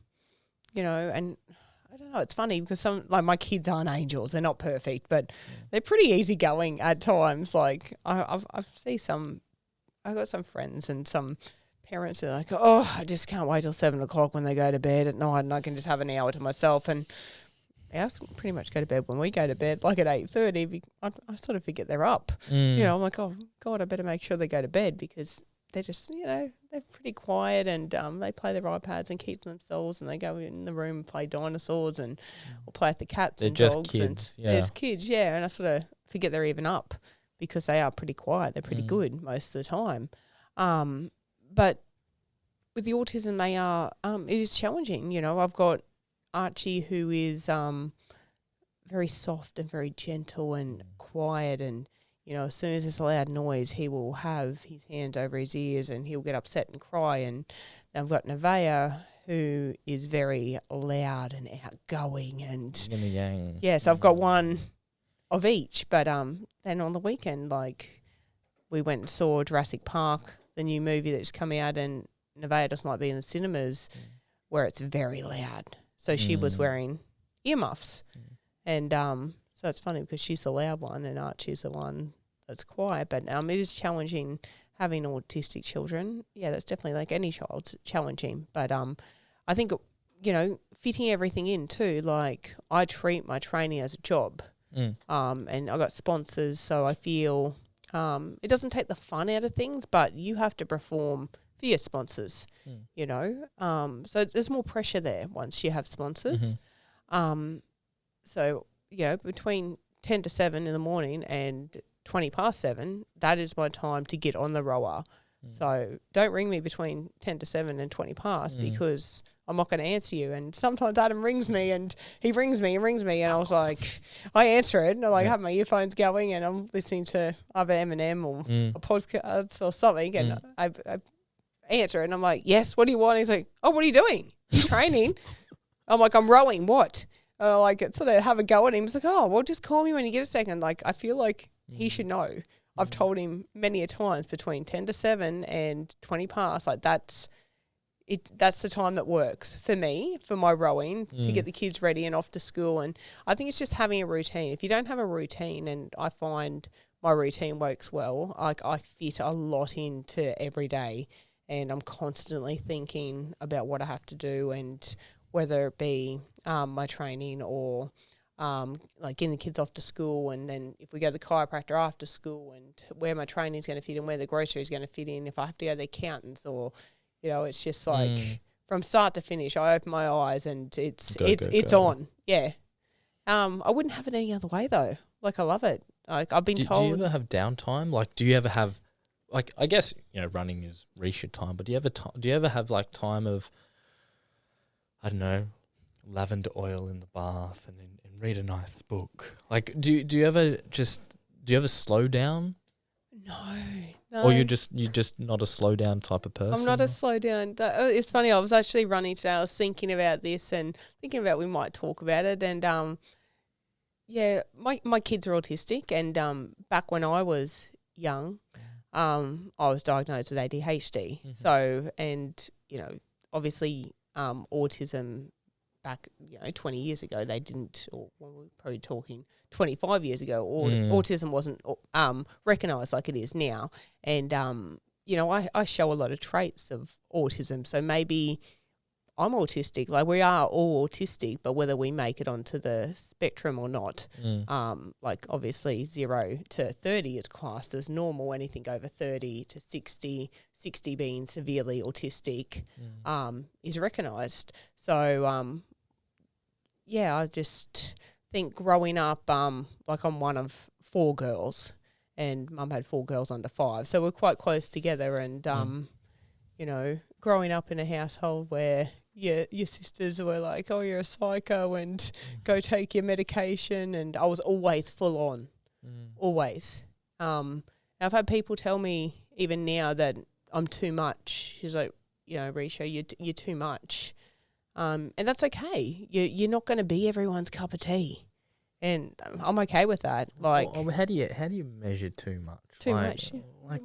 I don't know. It's funny because my kids aren't angels; they're not perfect, but they're pretty easygoing at times. Like I've got some friends and some parents that are like, oh, I just can't wait till 7 o'clock when they go to bed at night, and I can just have an hour to myself. And I pretty much go to bed when we go to bed, like at 8:30. I sort of forget they're up. I'm like, oh God, I better make sure they go to bed because they're just, they're pretty quiet and they play their iPads and keep to themselves, and they go in the room and play dinosaurs and or play with the cats they're and just dogs. Kids. And there's kids, and I sort of forget they're even up because they are pretty quiet. They're pretty good most of the time. But with the autism, they are, it is challenging. I've got Archie, who is very soft and very gentle and quiet, and as soon as there's a loud noise, he will have his hands over his ears and he'll get upset and cry. And then I've got Nevaeh, who is very loud and outgoing, and Yin and yang. So I've got one of each. But then on the weekend, like, we went and saw Jurassic Park, the new movie that's come out, and Nevaeh doesn't like being in the cinemas where it's very loud. So she was wearing earmuffs. And so it's funny because she's the loud one and Archie's the one that's quiet. But it is challenging having autistic children. Yeah, that's definitely, like any child's challenging. But I think, fitting everything in too. Like, I treat my training as a job. And I got sponsors, so I feel it doesn't take the fun out of things, but you have to perform for your sponsors, So there's more pressure there once you have sponsors. So, between 10 to 7 in the morning and 20 past 7, that is my time to get on the rower. So don't ring me between 10 to 7 and 20 past because I'm not going to answer you. And sometimes Adam rings me and he rings me. And I was like, I answer it. And I have my earphones going and I'm listening to either Eminem or a podcast or something. And I answer it and I'm like, yes, what do you want? He's like, oh, what are you doing? You training? I'm like, I'm rowing. What? Sort of have a go at him. He's like, oh, well, just call me when you get a second. Like, I feel like he should know. I've told him many a times between 10 to 7 and 20 past. Like, that's that's the time that works for me, for my rowing, to get the kids ready and off to school. And I think it's just having a routine. If you don't have a routine, and I find my routine works well, like I fit a lot into every day, and I'm constantly thinking about what I have to do, and whether it be my training or like getting the kids off to school, and then if we go to the chiropractor after school, and where my training is going to fit in, where the grocery is going to fit in, if I have to go to the accountant's, or it's just like from start to finish, I open my eyes and it's on. Yeah. I wouldn't have it any other way though. Like I love it. Like I've been told. Do you ever have downtime? Like, do you ever have, like, I guess running is Reesha time, but do you ever have like time of, I don't know, lavender oil in the bath and read a nice book? Like, do you ever slow down? No. Or you're just not a slow down type of person? I'm not a slow down. It's funny. I was actually running today. I was thinking about this and thinking about we might talk about it. And my kids are autistic. And back when I was young, I was diagnosed with ADHD. Mm-hmm. So, and obviously, autism back 20 years ago, they didn't, or we're probably talking 25 years ago, or autism wasn't recognised like it is now. And, I show a lot of traits of autism. So maybe I'm autistic. Like we are all autistic, but whether we make it onto the spectrum or not, like obviously 0 to 30 is classed as normal. Anything over 30 to 60 being severely autistic is recognised. So, I just think growing up, like I'm one of 4 girls, and Mum had 4 girls under 5, so we're quite close together. And growing up in a household where your sisters were like, "Oh, you're a psycho," and go take your medication, and I was always full on, always. I've had people tell me even now that I'm too much. She's like, Reesha, you're too much. And that's okay. You're not going to be everyone's cup of tea, and I'm okay with that. Like, how do you measure too much? Too much. Like,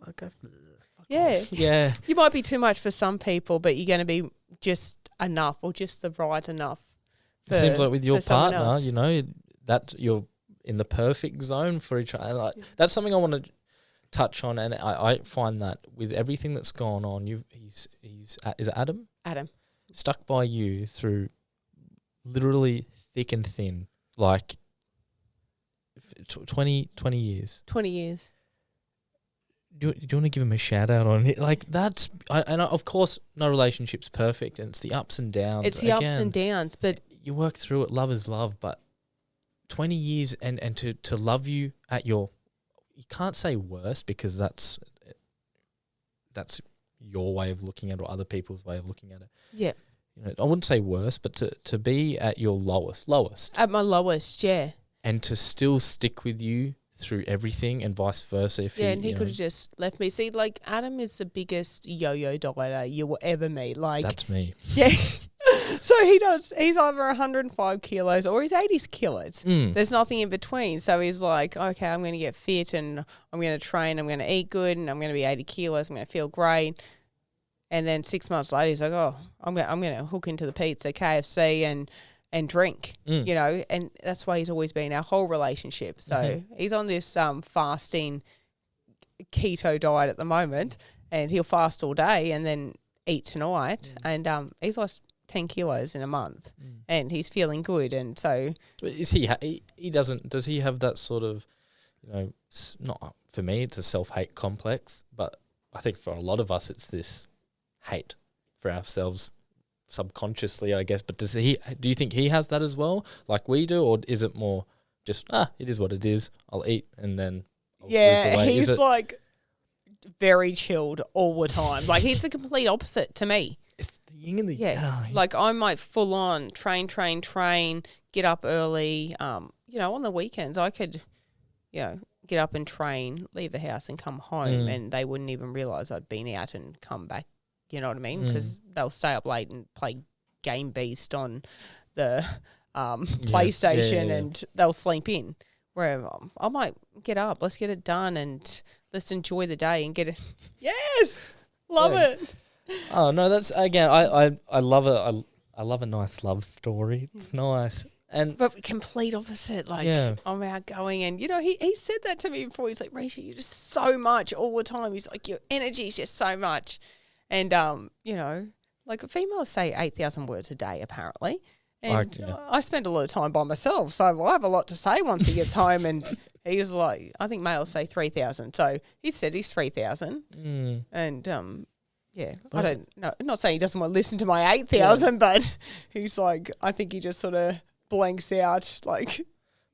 fuck yeah, off. Yeah. You might be too much for some people, but you're going to be just enough, or just the right enough. It seems like with your partner, else. that you're in the perfect zone for each other. That's something I want to touch on, and I find that with everything that's gone on, he's is it Adam? Adam. Stuck by you through literally thick and thin, like 20 years. 20 years. Do you want to give him a shout out on it? Like of course, no relationship's perfect, and it's the ups and downs. It's the ups and downs, but you work through it. Love is love, but 20 years and to love you at you can't say worst, because that's your way of looking at it, or other people's way of looking at it. Yeah. I wouldn't say worst, but to be at your lowest. At my lowest, yeah. And to still stick with you through everything, and vice versa. And he could have just left me. See, like, Adam is the biggest yo-yo dieter you will ever meet. Like, that's me. Yeah. So he's either 105 kilos or he's 80 kilos. There's nothing in between. So he's like, okay, I'm going to get fit, and I'm going to train, I'm going to eat good, and I'm going to be 80 kilos, I'm going to feel great. And then 6 months later, he's like, oh, I'm going to hook into the pizza, KFC, and drink, and that's why he's always been our whole relationship. So he's on this fasting keto diet at the moment, and he'll fast all day and then eat tonight. And he's lost 10 kilos in a month, and he's feeling good. And so is does he have that sort of, not for me, it's a self-hate complex, but I think for a lot of us it's this hate for ourselves subconsciously, I guess. But do you think he has that as well, like we do, or is it more just it is what it is, I'll eat and then I'll lose the weight? He's like very chilled all the time. Like, he's the complete opposite to me. It's the yin and the yang. Like, I might full on train, get up early. On the weekends I could, get up and train, leave the house and come home, and they wouldn't even realise I'd been out and come back. You know what I mean? Because they'll stay up late and play Game Beast on the PlayStation, and they'll sleep in. Where I might get up, let's get it done, and let's enjoy the day and get it. Yes, love it. Oh no, that's again. I love I love a nice love story. It's nice. And But complete opposite, like Yeah. I'm outgoing, and he said that to me before. He's like, Reesha, you're just so much all the time. He's like, your energy is just so much, and like females say 8,000 words a day apparently, and I spend a lot of time by myself, so I have a lot to say once he gets home. And he was like, I think males say 3,000, so he said he's 3,000, and yeah, I don't know. I'm not saying he doesn't want to listen to my 8,000, but he's like, I think he just sort of blanks out. Like,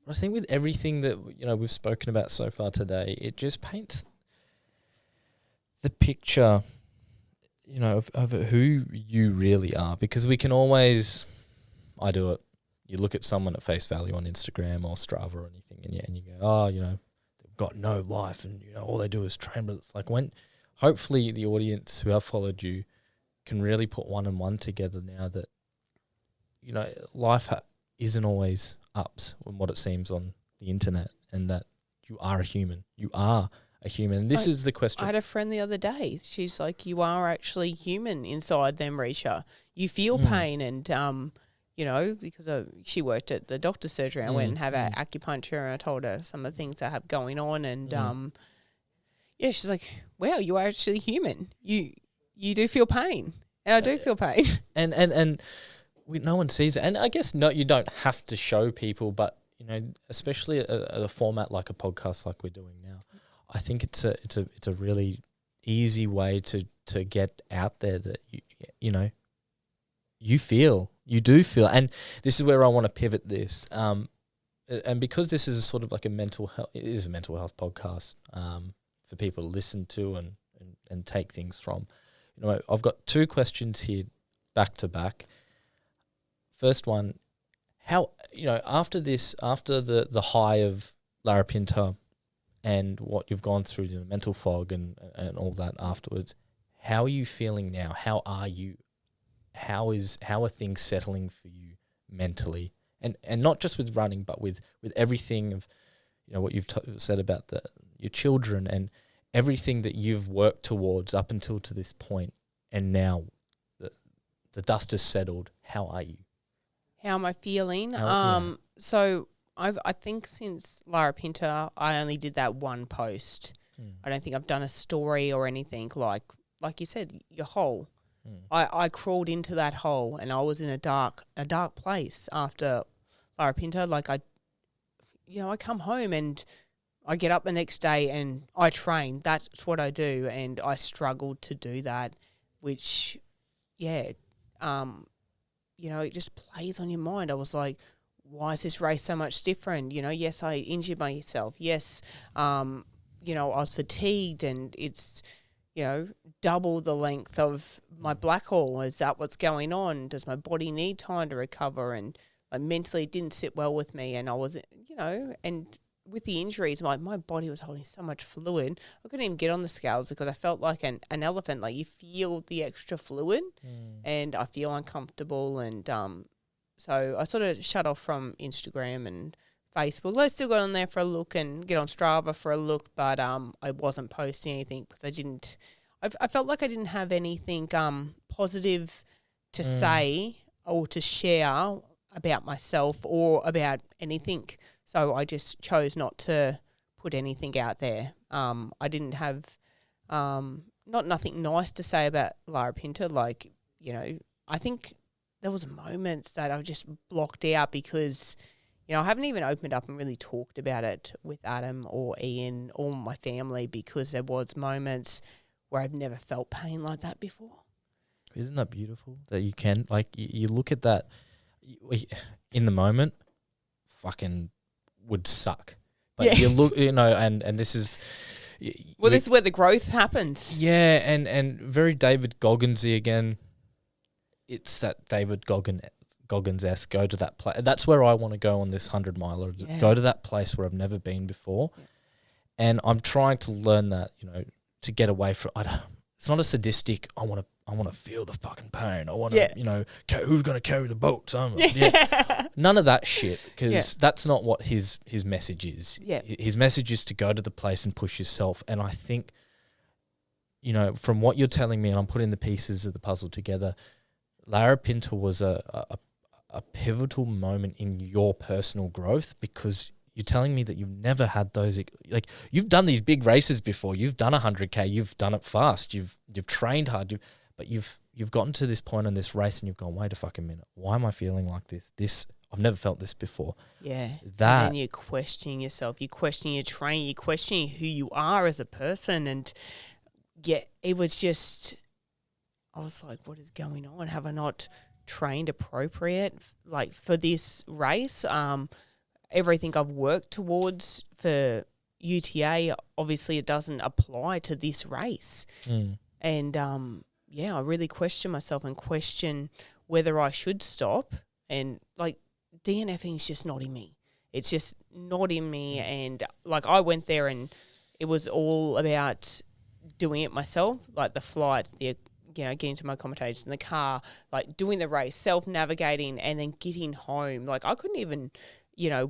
I think with everything that we've spoken about so far today, it just paints the picture, of who you really are. Because we can always, I do it. You look at someone at face value on Instagram or Strava or anything, and you go, oh, they've got no life, and all they do is train. But it's like when, hopefully, the audience who have followed you can really put one and one together now that, life isn't always ups from what it seems on the internet, and that you are a human. You are a human. And this is the question. I had a friend the other day. She's like, you are actually human inside them, Reesha. You feel pain, and because she worked at the doctor's surgery, I went and had acupuncture, and I told her some of the things I have going on, and she's like, wow, you are actually human. You do feel pain, and I do feel pain. And no one sees it. And I guess you don't have to show people, but especially a format like a podcast like we're doing now, I think it's a really easy way to get out there that you do feel. And this is where I want to pivot this. And because this is a sort of like it is a mental health podcast for people to listen to and take things from. I've got two questions here back to back. First one, how, after the high of Larapinta and what you've gone through, the mental fog and all that afterwards, how are you feeling now? How are you? How are things settling for you mentally? And not just with running, but with everything of, what you've said about your children and everything that you've worked towards up until to this point, and now the dust has settled. How are you? How am I feeling? So I think since Larapinta, I only did that one post. I don't think I've done a story or anything like you said. You're whole. I crawled into that hole, and I was in a dark place after Larapinta. Like I come home and I get up the next day and I train. That's what I do, and I struggled to do that, which, it just plays on your mind. I was like, why is this race so much different? Yes, I injured myself. Yes, I was fatigued, and it's, double the length of my Blackall. Is that what's going on? Does my body need time to recover? And mentally it didn't sit well with me, and I was, and with the injuries, my body was holding so much fluid. I couldn't even get on the scales because I felt like an elephant. Like, you feel the extra fluid, and I feel uncomfortable. And so I sort of shut off from Instagram and Facebook. I still got on there for a look and get on Strava for a look, but I wasn't posting anything because I felt like I didn't have anything positive to say or to share about myself or about anything. So I just chose not to put anything out there. I didn't have nothing nice to say about Larapinta. Like, I think there was moments that I just blocked out because, I haven't even opened up and really talked about it with Adam or Ian or my family, because there was moments where I've never felt pain like that before. Isn't that beautiful that you can, like, you look at that in the moment, fucking would suck. But you look, and this is... this is where the growth happens. Yeah, and very David Goggins-y again. It's that David Goggins-esque, go to that place. That's where I want to go on this 100-miler. Yeah. Go to that place where I've never been before. Yeah. And I'm trying to learn that, to get away from... it's not a sadistic, I want to feel the fucking pain. I want to, who's going to carry the boat? None of that shit, because that's not what his message is. Yeah. His message is to go to the place and push yourself. And I think you know, from what you're telling me, and I'm putting the pieces of the puzzle together, Larapinta was a pivotal moment in your personal growth, because you're telling me that you've never had those, like, you've done these big races before. You've done 100K. You've done it fast. You've trained hard. But you've gotten to this point in this race and you've gone, wait a fucking minute. Why am I feeling like this? I've never felt this before. Yeah. That. And then you're questioning yourself. You're questioning your training. You're questioning who you are as a person. And yeah, it was just, I was like, what is going on? Have I not trained appropriate, like, for this race? Everything I've worked towards for UTA, obviously it doesn't apply to this race. And, I really question myself and question whether I should stop. And, like, DNFing is just not in me. It's just not in me. And, like, I went there and it was all about doing it myself, like the flight, getting to my accommodations in the car, like doing the race, self-navigating, and then getting home. Like, I couldn't even,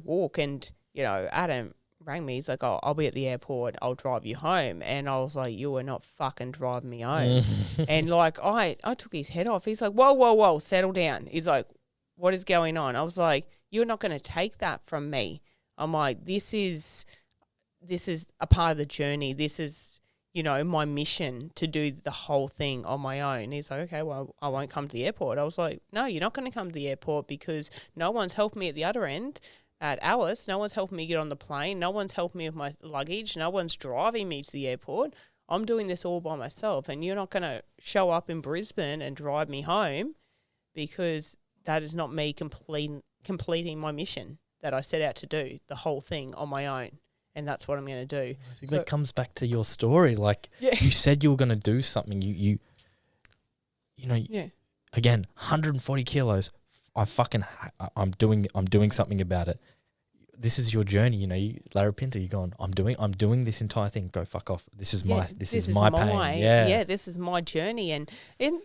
walk. And, Adam rang me. He's like, oh, I'll be at the airport. I'll drive you home. And I was like, you are not fucking driving me home. And, like, I took his head off. He's like, whoa, settle down. He's like, what is going on? I was like, you're not going to take that from me. I'm like, this is a part of the journey. This is, my mission to do the whole thing on my own. He's like, okay, well, I won't come to the airport. I was like, no, you're not going to come to the airport, because no one's helping me at the other end at Alice. No one's helping me get on the plane. No one's helping me with my luggage. No one's driving me to the airport. I'm doing this all by myself, and you're not going to show up in Brisbane and drive me home, because that is not me completing my mission that I set out to do, the whole thing on my own. And that's what I'm going to do. I think that comes back to your story. Like, you said you were going to do something. Again, 140 kilos. I'm doing something about it. This is your journey. Larapinta, you're going, I'm doing this entire thing. Go fuck off. This is my pain. Yeah, this is my journey. And then,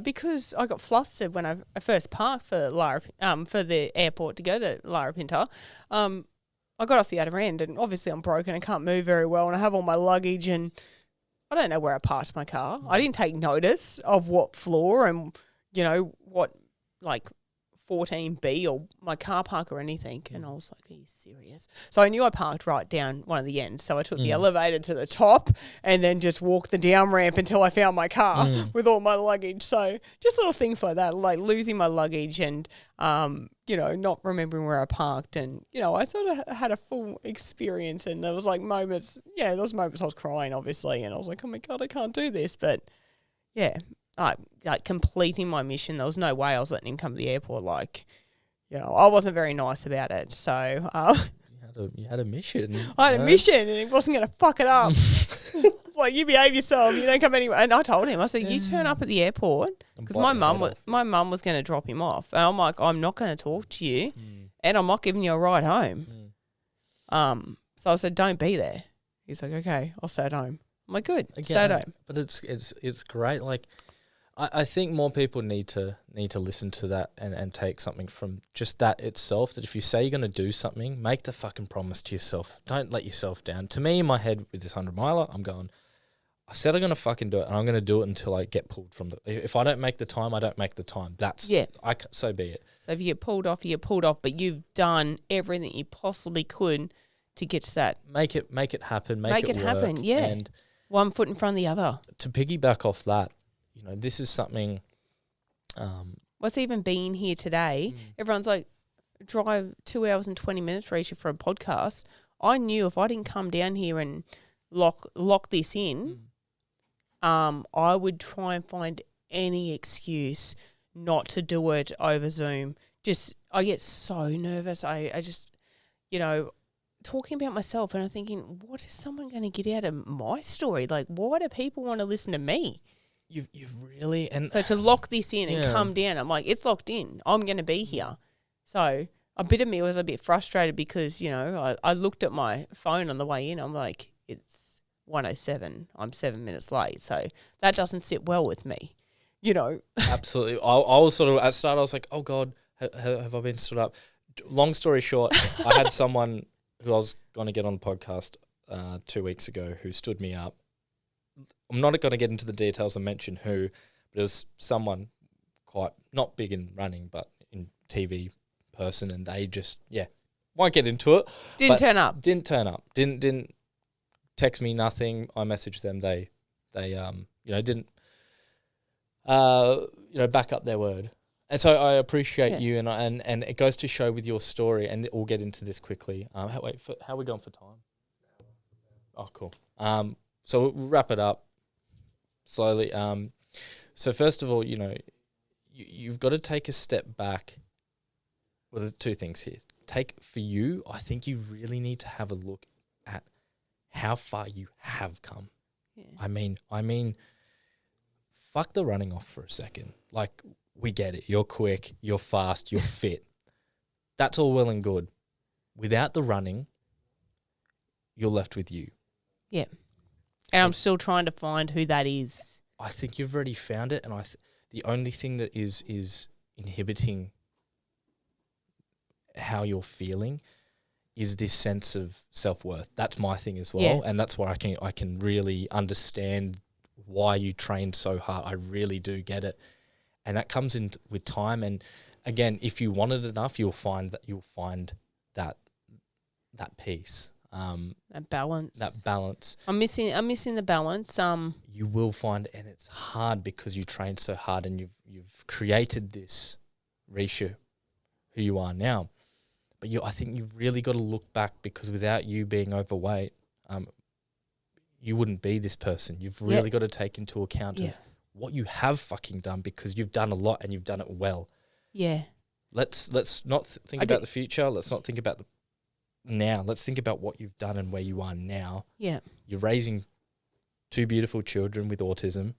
because I got flustered when I first parked for the airport to go to Larapinta, I got off the other end, and obviously I'm broken. I can't move very well, and I have all my luggage, and I don't know where I parked my car. I didn't take notice of what floor and, what, like, 14B or my car park or anything. And I was like, are you serious? So I knew I parked right down one of the ends. So I took the elevator to the top and then just walked the down ramp until I found my car with all my luggage. So just little things like that, like losing my luggage and, not remembering where I parked. And, I thought I had a full experience, and there was like moments, there was moments I was crying, obviously. And I was like, oh my God, I can't do this. But yeah. Like completing my mission. There was no way I was letting him come to the airport. Like, I wasn't very nice about it. So you had a mission. I had a mission, and he wasn't going to fuck it up. It's like, you behave yourself. You don't come anywhere. And I told him, I said, you turn up at the airport, because my mum was going to drop him off. And I'm like, I'm not going to talk to you, and I'm not giving you a ride home. So I said, don't be there. He's like, okay, I'll stay at home. I'm like, good, stay at home. But it's great. Like, I think more people need to listen to that and take something from just that itself, that if you say you're going to do something, make the fucking promise to yourself. Don't let yourself down. To me, in my head with this 100-miler, I'm going, I said I'm going to fucking do it, and I'm going to do it until I get pulled from if I don't make the time, I don't make the time. So be it. So if you get pulled off, you get pulled off, but you've done everything you possibly could to get to that. Make it happen. Make it work. Happen, yeah. And one foot in front of the other. To piggyback off that, this is something. What's even being here today? Everyone's like, drive 2 hours and 20 minutes, Reesha, for a podcast. I knew if I didn't come down here and lock this in, I would try and find any excuse not to do it over Zoom. I get so nervous. I just, talking about myself, and I'm thinking, what is someone going to get out of my story? Like, why do people want to listen to me? You've really, and so to lock this in and come down, I'm like, it's locked in. I'm going to be here. So a bit of me was a bit frustrated because, I looked at my phone on the way in. I'm like, it's 1:07. I'm 7 minutes late. So that doesn't sit well with me, Absolutely. I was sort of, at start, I was like, oh God, have I been stood up? Long story short, I had someone who I was going to get on the podcast 2 weeks ago who stood me up I'm not going to get into the details and mention who, but it was someone quite not big in running, but in TV person, and they just won't get into it. Didn't turn up. Didn't text me, nothing. I messaged them. They didn't back up their word. And so I appreciate you, and it goes to show with your story, and we'll get into this quickly. How are we going for time? Oh, cool. So we'll wrap it up slowly. So first of all, you've got to take a step back. Well, there's two things here. For you, I think you really need to have a look at how far you have come. Yeah. I mean, fuck the running off for a second. Like, we get it. You're quick, you're fast, you're fit. That's all well and good. Without the running, you're left with you. Yeah. And I'm still trying to find who that is. I think you've already found it, and the only thing that is inhibiting how you're feeling is this sense of self-worth. That's my thing as well, and that's where I can really understand why you trained so hard. I really do get it, and that comes in with time. And again, if you want it enough, you'll find that peace, that balance. I'm missing the balance. You will find it, and it's hard because you trained so hard, and you've created this Reesha who you are now. But I think you've really got to look back, because without you being overweight, you wouldn't be this person. You've really got to take into account of what you have fucking done, because you've done a lot and you've done it well. Yeah. Let's not think about the future. Let's not think about the now. Let's think about what you've done and where you are now. Yeah. You're raising 2 beautiful children with autism.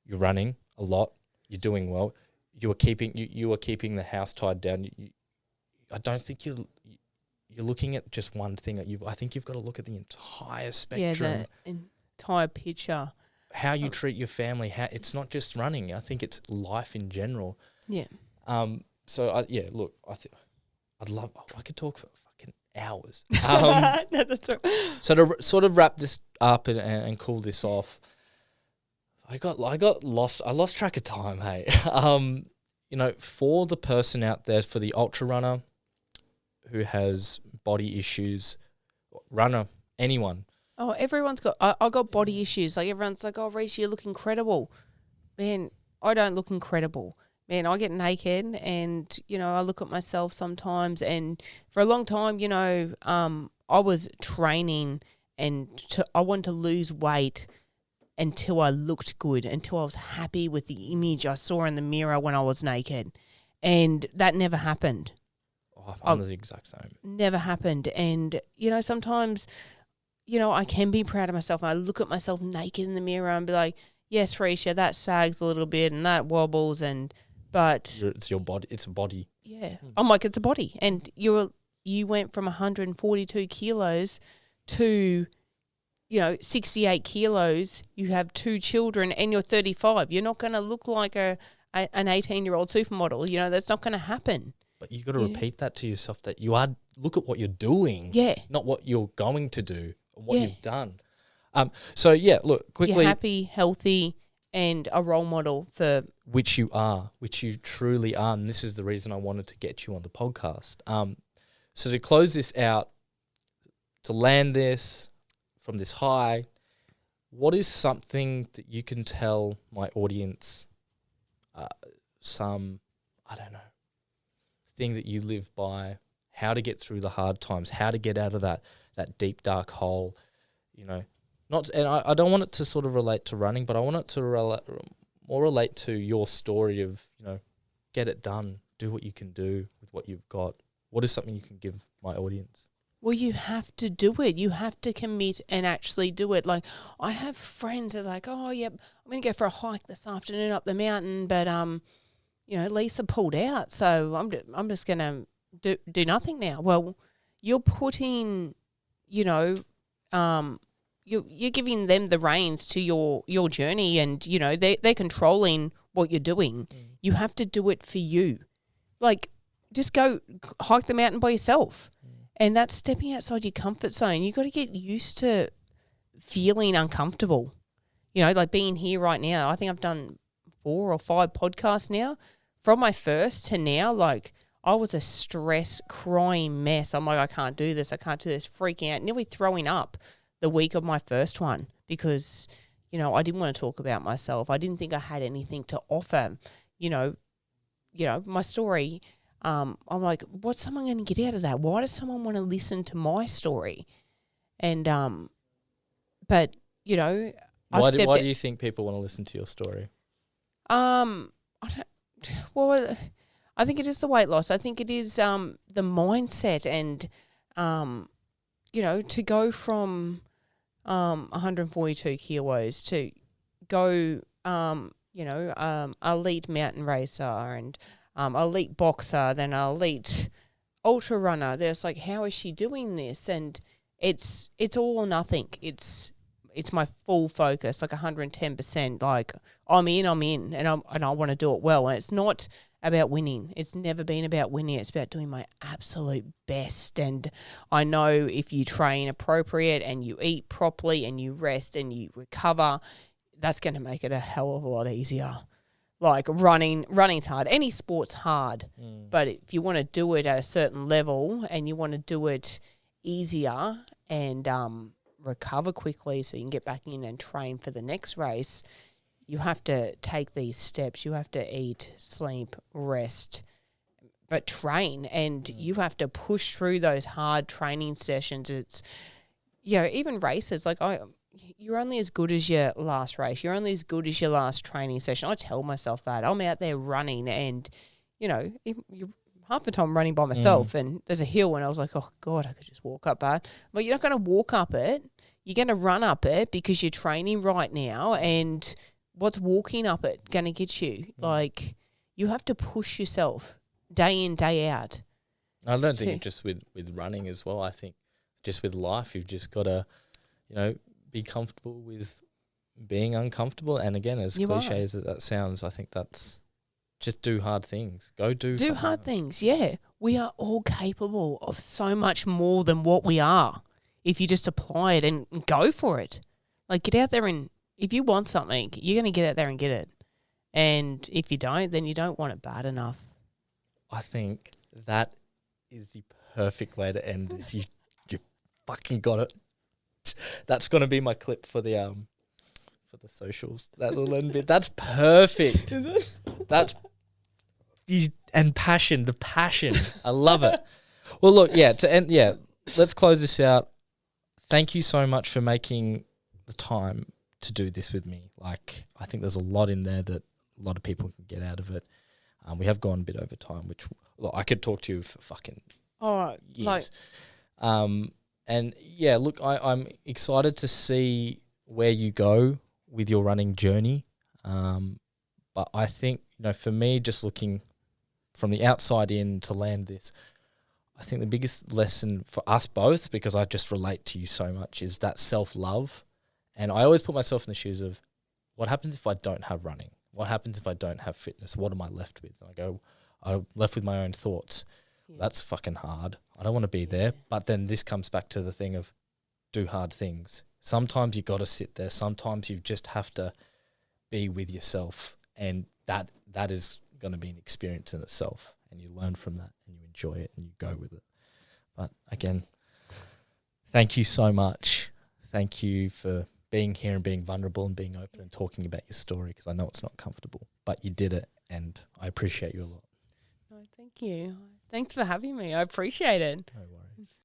You're running a lot. You're doing well. You are keeping the house tied down. I don't think you're looking at just one thing. I think you've got to look at the entire spectrum. Yeah, the entire picture. How you treat your family. It's not just running. I think it's life in general. Yeah. So look, I could talk for fucking hours. No, that's right. So to sort of wrap this up and cool this off, I got lost. I lost track of time. Hey, for the person out there, for the ultra runner who has body issues, runner, anyone. Oh, everyone's got. I got body issues. Like, everyone's like, "Oh, Reesha, you look incredible." Man, I don't look incredible. Man, I get naked, and I look at myself sometimes. And for a long time, I was training, and I wanted to lose weight until I looked good, until I was happy with the image I saw in the mirror when I was naked, and that never happened. Oh, I'm the exact same. Never happened. And, sometimes, I can be proud of myself. And I look at myself naked in the mirror and be like, yes, Reesha, that sags a little bit and that wobbles, but it's your body. It's a body. Yeah. I'm like, it's a body. And you went from 142 kilos to, 68 kilos. You have 2 children and you're 35. You're not going to look like an 18-year-old supermodel. That's not going to happen. But you got to repeat that to yourself, that you are, look at what you're doing. Yeah. Not what you're going to do, what you've done. Look, quickly. You're happy, healthy, and a role model for... Which you are, which you truly are. And this is the reason I wanted to get you on the podcast. So to close this out, to land this from this high, what is something that you can tell my audience, thing that you live by, how to get through the hard times, how to get out of that deep, dark hole, I don't want it to sort of relate to running, but I want it to relate to your story of, get it done, do what you can do with what you've got. What is something you can give my audience? Well, you have to do it. You have to commit and actually do it. Like, I have friends that are like, oh, yep, I'm going to go for a hike this afternoon up the mountain, but, Lisa pulled out, so I'm just going to do nothing now. Well, you're putting, you're giving them the reins to your journey, and, they're controlling what you're doing. You have to do it for you. Like, just go hike the mountain by yourself. And that's stepping outside your comfort zone. You got to get used to feeling uncomfortable. You know, like being here right now, I think I've done 4 or 5 podcasts now. From my first to now, like I was a stress, crying mess. I'm like, I can't do this, freaking out, nearly throwing up the week of my first one because, you know, I didn't want to talk about myself. I didn't think I had anything to offer. You know, my story, I'm like, what's someone going to get out of that? Why does someone want to listen to my story? And, but, you know, why do you think people want to listen to your story? I think it is the weight loss. I think it is the mindset and, you know, to go from 142 kilos to go, elite mountain racer and elite boxer, then elite ultra runner. There's like, how is she doing this? And it's all or nothing. It's my full focus, like 110%. Like I'm in, and I want to do it well. And it's not about winning. It's never been about winning. It's about doing my absolute best. And I know if you train appropriate and you eat properly and you rest and you recover, that's going to make it a hell of a lot easier. Like running's hard. Any sport's hard. But if you want to do it at a certain level and you want to do it easier and recover quickly so you can get back in and train for the next race, you have to take these steps. You have to eat, sleep, rest, but train. And you have to push through those hard training sessions. It's, you know, even races, like you're only as good as your last race. You're only as good as your last training session. I tell myself that. I'm out there running and, you know, you're half the time I'm running by myself and there's a hill and I was like, oh, God, I could just walk up that. But you're not going to walk up it. You're going to run up it because you're training right now, and what's walking up it going to get you? Like, you have to push yourself day in, day out. I don't think it's just with running as well. I think just with life, you've just got to, you know, be comfortable with being uncomfortable. And again, as cliche as that sounds, I think that's just do hard things. Go do hard things, yeah. We are all capable of so much more than what we are if you just apply it and go for it. Like, get out there and if you want something, you're going to get out there and get it. And if you don't, then you don't want it bad enough. I think that is the perfect way to end this. You fucking got it. That's going to be my clip for the socials. That little end bit. That's perfect. That's and passion. The passion. I love it. Well, look, let's close this out. Thank you so much for making the time to do this with me. Like, I think there's a lot in there that a lot of people can get out of it. We have gone a bit over time, which I could talk to you for fucking years. And yeah, look, I'm excited to see where you go with your running journey. But I think, you know, for me, just looking from the outside in to land this, I think the biggest lesson for us both, because I just relate to you so much, is that self-love. And I always put myself in the shoes of what happens if I don't have running? What happens if I don't have fitness? What am I left with? And I go, I'm left with my own thoughts. Yeah. That's fucking hard. I don't want to be there. But then this comes back to the thing of do hard things. Sometimes you got to sit there. Sometimes you just have to be with yourself. And that is going to be an experience in itself. And you learn from that and you enjoy it and you go with it. But again, thank you so much. Thank you for being here and being vulnerable and being open and talking about your story, because I know it's not comfortable, but you did it and I appreciate you a lot. Oh, thank you. Thanks for having me. I appreciate it. No worries.